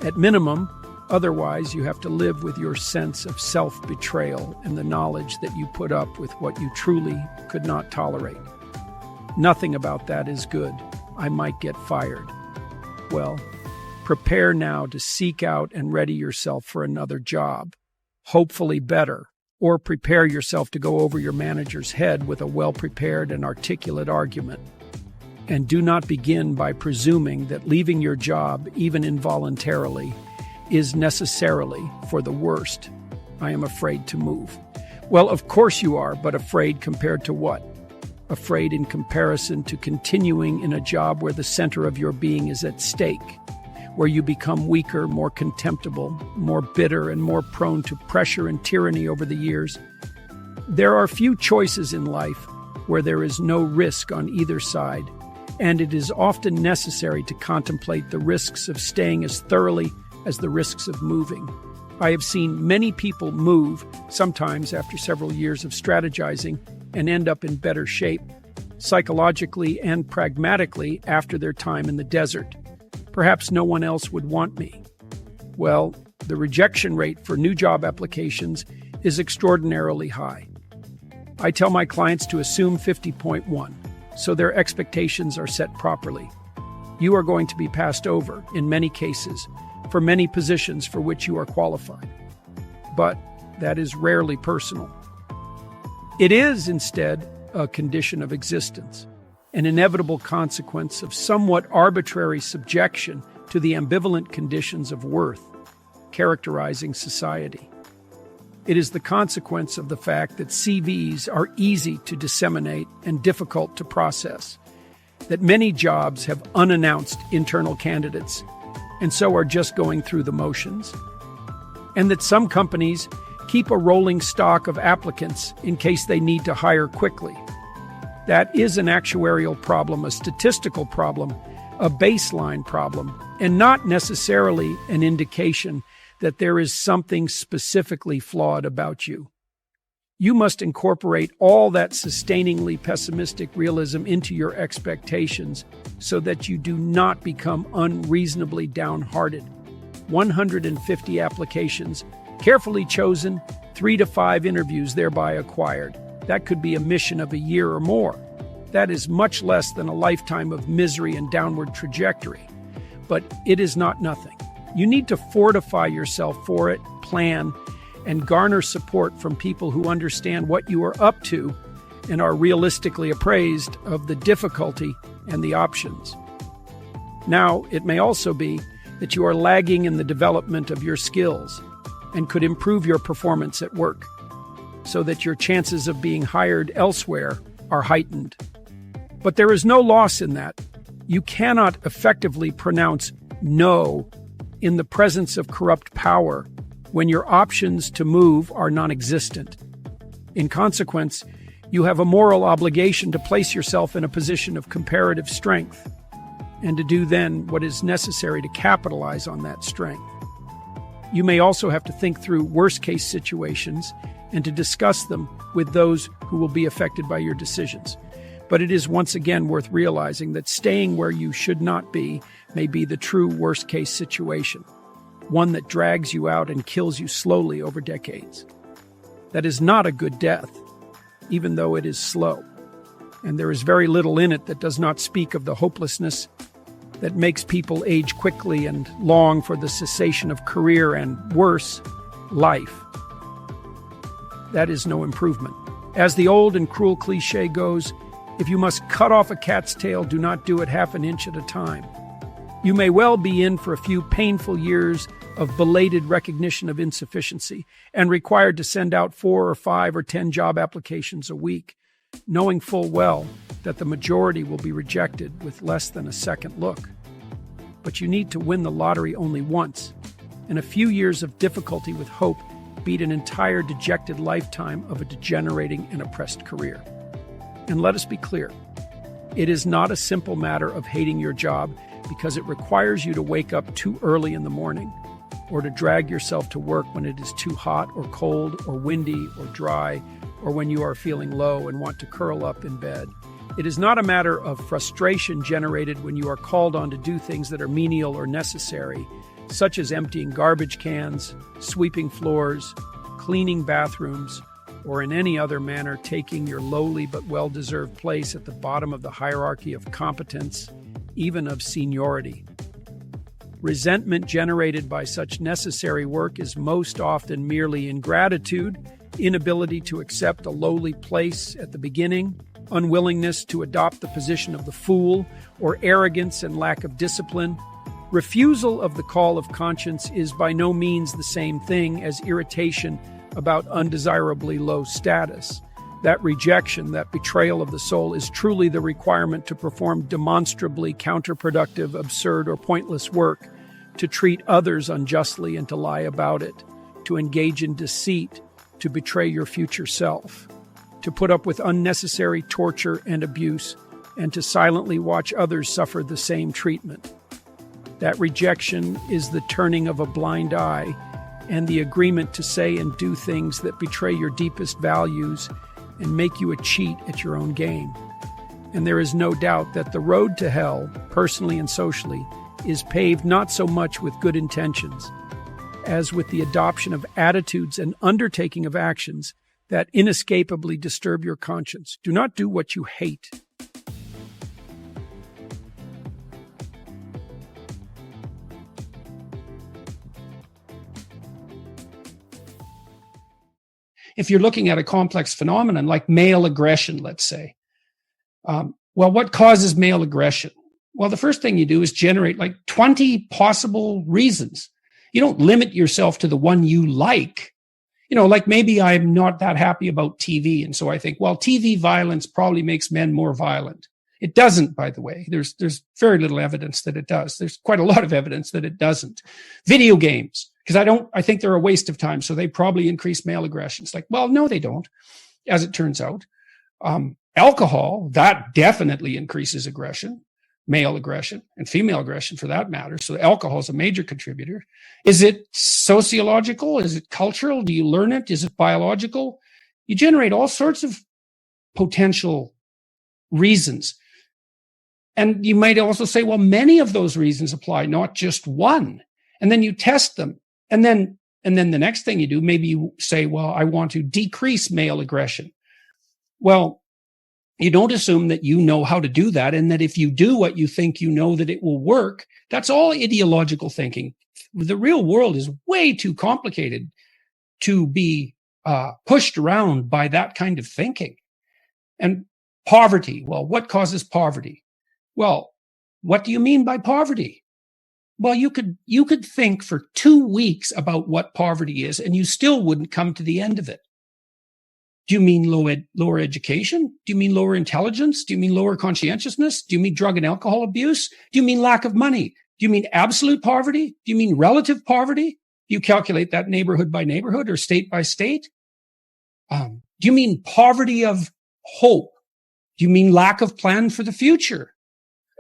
At minimum, otherwise you have to live with your sense of self-betrayal and the knowledge that you put up with what you truly could not tolerate. Nothing about that is good. I might get fired. Well, prepare now to seek out and ready yourself for another job, hopefully better, or prepare yourself to go over your manager's head with a well-prepared and articulate argument. And do not begin by presuming that leaving your job, even involuntarily, is necessarily for the worst. I am afraid to move. Well, of course you are, but afraid compared to what? Afraid in comparison to continuing in a job where the center of your being is at stake, where you become weaker, more contemptible, more bitter, and more prone to pressure and tyranny over the years. There are few choices in life where there is no risk on either side, and it is often necessary to contemplate the risks of staying as thoroughly as the risks of moving. I have seen many people move, sometimes after several years of strategizing, and end up in better shape, psychologically and pragmatically, after their time in the desert. Perhaps no one else would want me. Well, the rejection rate for new job applications is extraordinarily high. I tell my clients to assume 50.1, so their expectations are set properly. You are going to be passed over, in many cases, for many positions for which you are qualified. But that is rarely personal. It is, instead, a condition of existence, an inevitable consequence of somewhat arbitrary subjection to the ambivalent conditions of worth characterizing society. It is the consequence of the fact that CVs are easy to disseminate and difficult to process, that many jobs have unannounced internal candidates and so are just going through the motions, and that some companies keep a rolling stock of applicants in case they need to hire quickly. That is an actuarial problem, a statistical problem, a baseline problem, and not necessarily an indication that there is something specifically flawed about you. You must incorporate all that sustainingly pessimistic realism into your expectations so that you do not become unreasonably downhearted. 150 applications, carefully chosen, 3 to 5 interviews thereby acquired. That could be a mission of a year or more. That is much less than a lifetime of misery and downward trajectory. But it is not nothing. You need to fortify yourself for it, plan, and garner support from people who understand what you are up to and are realistically appraised of the difficulty and the options. Now, it may also be that you are lagging in the development of your skills and could improve your performance at work so that your chances of being hired elsewhere are heightened. But there is no loss in that. You cannot effectively pronounce no in the presence of corrupt power when your options to move are non-existent. In consequence, you have a moral obligation to place yourself in a position of comparative strength and to do then what is necessary to capitalize on that strength. You may also have to think through worst-case situations and to discuss them with those who will be affected by your decisions. But it is once again worth realizing that staying where you should not be may be the true worst-case situation, one that drags you out and kills you slowly over decades. That is not a good death, even though it is slow, and there is very little in it that does not speak of the hopelessness that makes people age quickly and long for the cessation of career and, worse, life. That is no improvement. As the old and cruel cliché goes, if you must cut off a cat's tail, do not do it half an inch at a time. You may well be in for a few painful years of belated recognition of insufficiency and required to send out 4 or 5 or 10 job applications a week, knowing full well that the majority will be rejected with less than a second look. But you need to win the lottery only once, and a few years of difficulty with hope beat an entire dejected lifetime of a degenerating and oppressed career. And let us be clear, it is not a simple matter of hating your job because it requires you to wake up too early in the morning or to drag yourself to work when it is too hot or cold or windy or dry or when you are feeling low and want to curl up in bed. It is not a matter of frustration generated when you are called on to do things that are menial or necessary, such as emptying garbage cans, sweeping floors, cleaning bathrooms, or in any other manner taking your lowly but well-deserved place at the bottom of the hierarchy of competence, even of seniority. Resentment generated by such necessary work is most often merely ingratitude, inability to accept a lowly place at the beginning, unwillingness to adopt the position of the fool, or arrogance and lack of discipline. Refusal of the call of conscience is by no means the same thing as irritation about undesirably low status. That rejection, that betrayal of the soul, is truly the requirement to perform demonstrably counterproductive, absurd, or pointless work, to treat others unjustly and to lie about it, to engage in deceit, to betray your future self, to put up with unnecessary torture and abuse, and to silently watch others suffer the same treatment. That rejection is the turning of a blind eye and the agreement to say and do things that betray your deepest values and make you a cheat at your own game. And there is no doubt that the road to hell, personally and socially, is paved not so much with good intentions as with the adoption of attitudes and undertaking of actions that inescapably disturb your conscience. Do not do what you hate. If you're looking at a complex phenomenon like male aggression, let's say, well, what causes male aggression? Well, the first thing you do is generate like 20 possible reasons. You don't limit yourself to the one you like. like maybe I'm not that happy about TV. And so I think, well, TV violence probably makes men more violent. It doesn't, by the way. There's very little evidence that it does. There's quite a lot of evidence that it doesn't. Video games, because I think they're a waste of time. So they probably increase male aggression. It's like, well, no, they don't, as it turns out. Alcohol, that definitely increases aggression, male aggression and female aggression for that matter. So alcohol is a major contributor. Is it sociological? Is it cultural? Do you learn it? Is it biological? You generate all sorts of potential reasons. And you might also say, well, many of those reasons apply, not just one. And then you test them. And then the next thing you do, maybe you say, well, I want to decrease male aggression. Well, you don't assume that you know how to do that, and that if you do what you think you know, that it will work. That's all ideological thinking. The real world is way too complicated to be pushed around by that kind of thinking. And poverty. Well, what causes poverty? Well, what do you mean by poverty? Well, you could think for 2 weeks about what poverty is, and you still wouldn't come to the end of it. Do you mean lower education? Do you mean lower intelligence? Do you mean lower conscientiousness? Do you mean drug and alcohol abuse? Do you mean lack of money? Do you mean absolute poverty? Do you mean relative poverty? Do you calculate that neighborhood by neighborhood or state by state? Do you mean poverty of hope? Do you mean lack of plan for the future?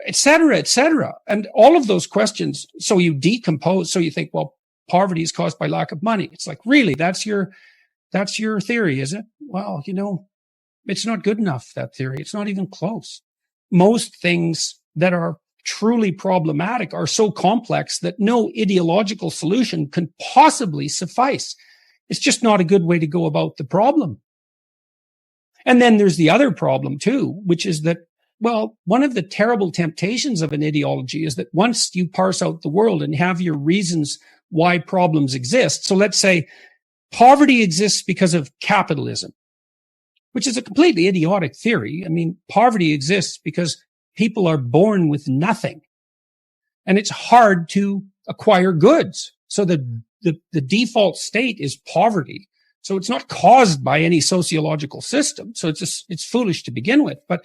Et cetera, et cetera. And all of those questions, so you decompose, so you think, well, poverty is caused by lack of money. It's like, really, that's your theory, is it? Well, it's not good enough, that theory. It's not even close. Most things that are truly problematic are so complex that no ideological solution can possibly suffice. It's just not a good way to go about the problem. And then there's the other problem too, which is that, well, one of the terrible temptations of an ideology is that once you parse out the world and have your reasons why problems exist. So let's say poverty exists because of capitalism, which is a completely idiotic theory. I mean, poverty exists because people are born with nothing, and it's hard to acquire goods. So the default state is poverty. So it's not caused by any sociological system. So it's foolish to begin with. But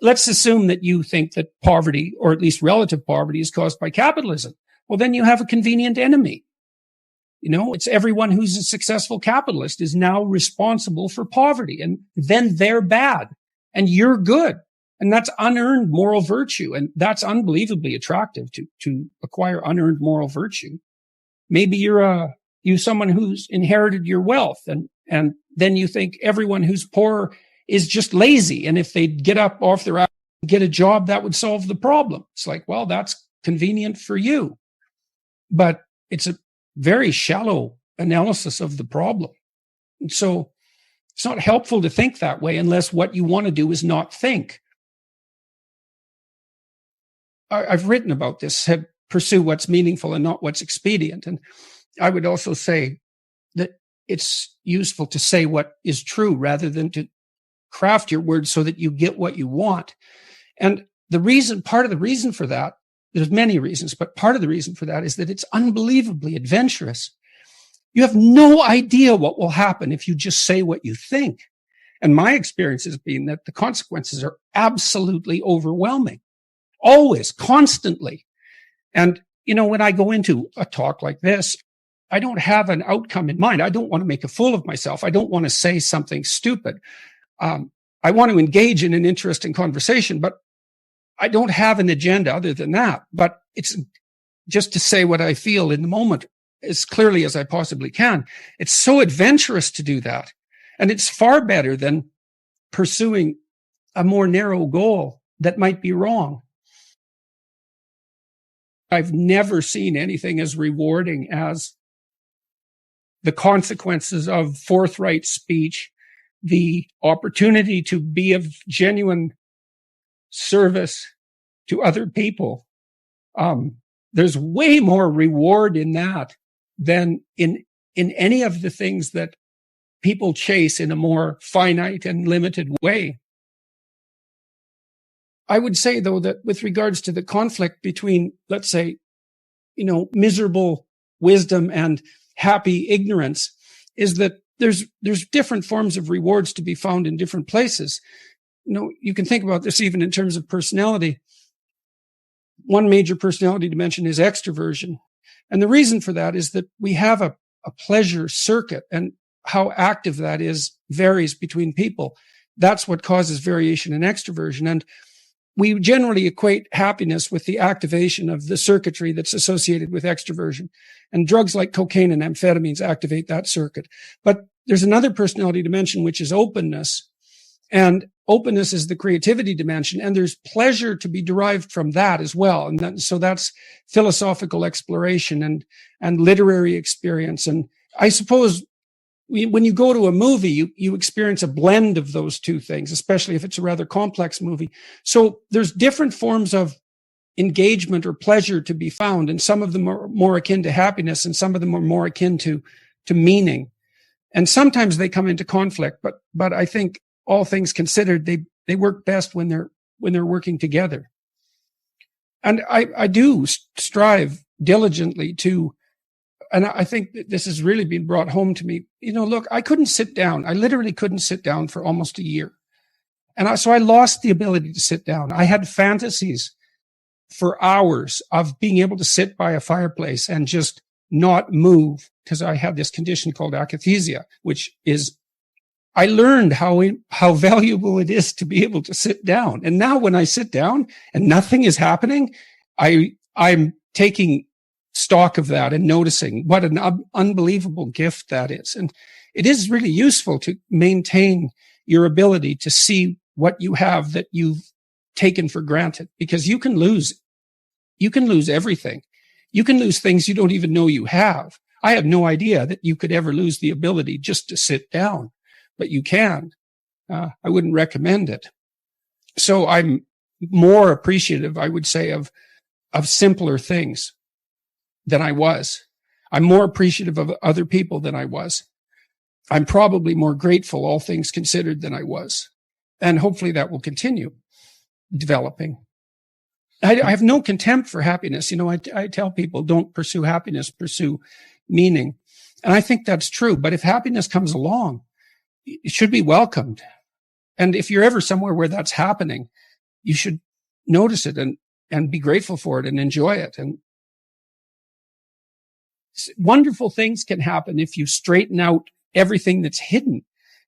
let's assume that you think that poverty, or at least relative poverty, is caused by capitalism. Well, then you have a convenient enemy. It's everyone who's a successful capitalist is now responsible for poverty, and then they're bad and you're good. And that's unearned moral virtue. And that's unbelievably attractive to acquire unearned moral virtue. Maybe you're someone who's inherited your wealth, and then you think everyone who's poor is just lazy. And if they'd get up off their ass and get a job, that would solve the problem. It's like, well, that's convenient for you, but it's a very shallow analysis of the problem. And so it's not helpful to think that way unless what you want to do is not think. I've written about this, pursue what's meaningful and not what's expedient. And I would also say that it's useful to say what is true rather than to craft your words so that you get what you want. And part of the reason for that, there's many reasons, but part of the reason for that is that it's unbelievably adventurous. You have no idea what will happen if you just say what you think. And my experience has been that the consequences are absolutely overwhelming. Always, constantly. And, when I go into a talk like this, I don't have an outcome in mind. I don't want to make a fool of myself. I don't want to say something stupid. I want to engage in an interesting conversation, but I don't have an agenda other than that. But it's just to say what I feel in the moment as clearly as I possibly can. It's so adventurous to do that. And it's far better than pursuing a more narrow goal that might be wrong. I've never seen anything as rewarding as the consequences of forthright speech, the opportunity to be of genuine service to other people. There's way more reward in that than in any of the things that people chase in a more finite and limited way. I would say, though, that with regards to the conflict between, let's say, miserable wisdom and happy ignorance, is that there's different forms of rewards to be found in different places. You can think about this even in terms of personality. One major personality dimension is extroversion. And the reason for that is that we have a pleasure circuit, and how active that is varies between people. That's what causes variation in extroversion. And we generally equate happiness with the activation of the circuitry that's associated with extroversion. And drugs like cocaine and amphetamines activate that circuit. But there's another personality dimension, which is openness. And openness is the creativity dimension. And there's pleasure to be derived from that as well. And so that's philosophical exploration and literary experience. And I suppose when you go to a movie, you experience a blend of those two things, especially if it's a rather complex movie. So there's different forms of engagement or pleasure to be found, and some of them are more akin to happiness, and some of them are more akin to meaning. And sometimes they come into conflict, but I think all things considered, they work best when they're working together. And I do strive diligently to. And I think that this has really been brought home to me. Look, I couldn't sit down. I literally couldn't sit down for almost a year. And so I lost the ability to sit down. I had fantasies for hours of being able to sit by a fireplace and just not move, because I had this condition called akathisia, which is, I learned how valuable it is to be able to sit down. And now when I sit down and nothing is happening, I'm taking stock of that and noticing what an unbelievable gift that is. And it is really useful to maintain your ability to see what you have that you've taken for granted, because you can lose everything. You can lose things you don't even know you have. I had no idea that you could ever lose the ability just to sit down, but you can. I wouldn't recommend it. So I'm more appreciative, I would say, of simpler things than I was. I'm more appreciative of other people than I was. I'm probably more grateful, all things considered, than I was. And hopefully that will continue developing. I have no contempt for happiness. I tell people, don't pursue happiness, pursue meaning. And I think that's true. But if happiness comes along, it should be welcomed. And if you're ever somewhere where that's happening, you should notice it and be grateful for it and enjoy it. And wonderful things can happen if you straighten out everything that's hidden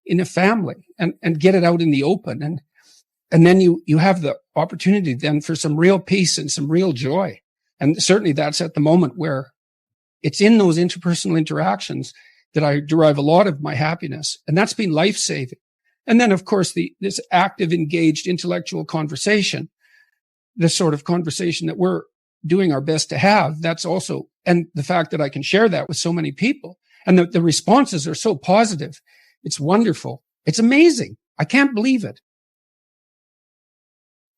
in a family and get it out in the open. And then you have the opportunity then for some real peace and some real joy. And certainly that's at the moment where it's in those interpersonal interactions that I derive a lot of my happiness. And that's been life-saving. And then, of course, this active, engaged intellectual conversation, the sort of conversation that we're doing our best to have, that's also, and the fact that I can share that with so many people, and the responses are so positive. It's wonderful. It's amazing. I can't believe it.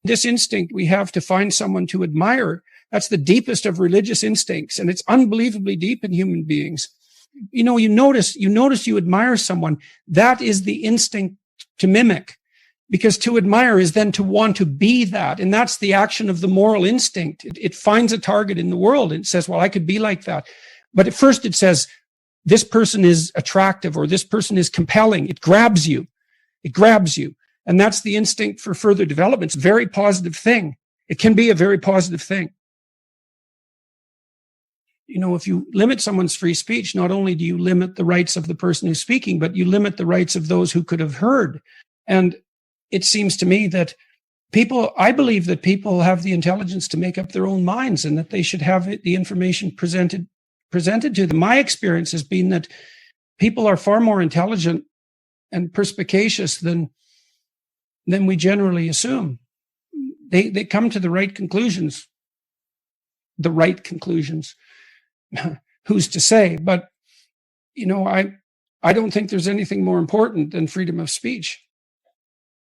This instinct we have to find someone to admire, that's the deepest of religious instincts, and it's unbelievably deep in human beings. You notice you admire someone. That is the instinct to mimic, because to admire is then to want to be that. And that's the action of the moral instinct. It finds a target in the world and it says, well, I could be like that. But at first it says, this person is attractive or this person is compelling. It grabs you. It grabs you. And that's the instinct for further development. It's a very positive thing. It can be a very positive thing. If you limit someone's free speech, not only do you limit the rights of the person who's speaking, but you limit the rights of those who could have heard. And it seems to me that I believe that people have the intelligence to make up their own minds and that they should have the information presented to them. My experience has been that people are far more intelligent and perspicacious than we generally assume. They come to the right conclusions. Who's to say? But, I don't think there's anything more important than freedom of speech.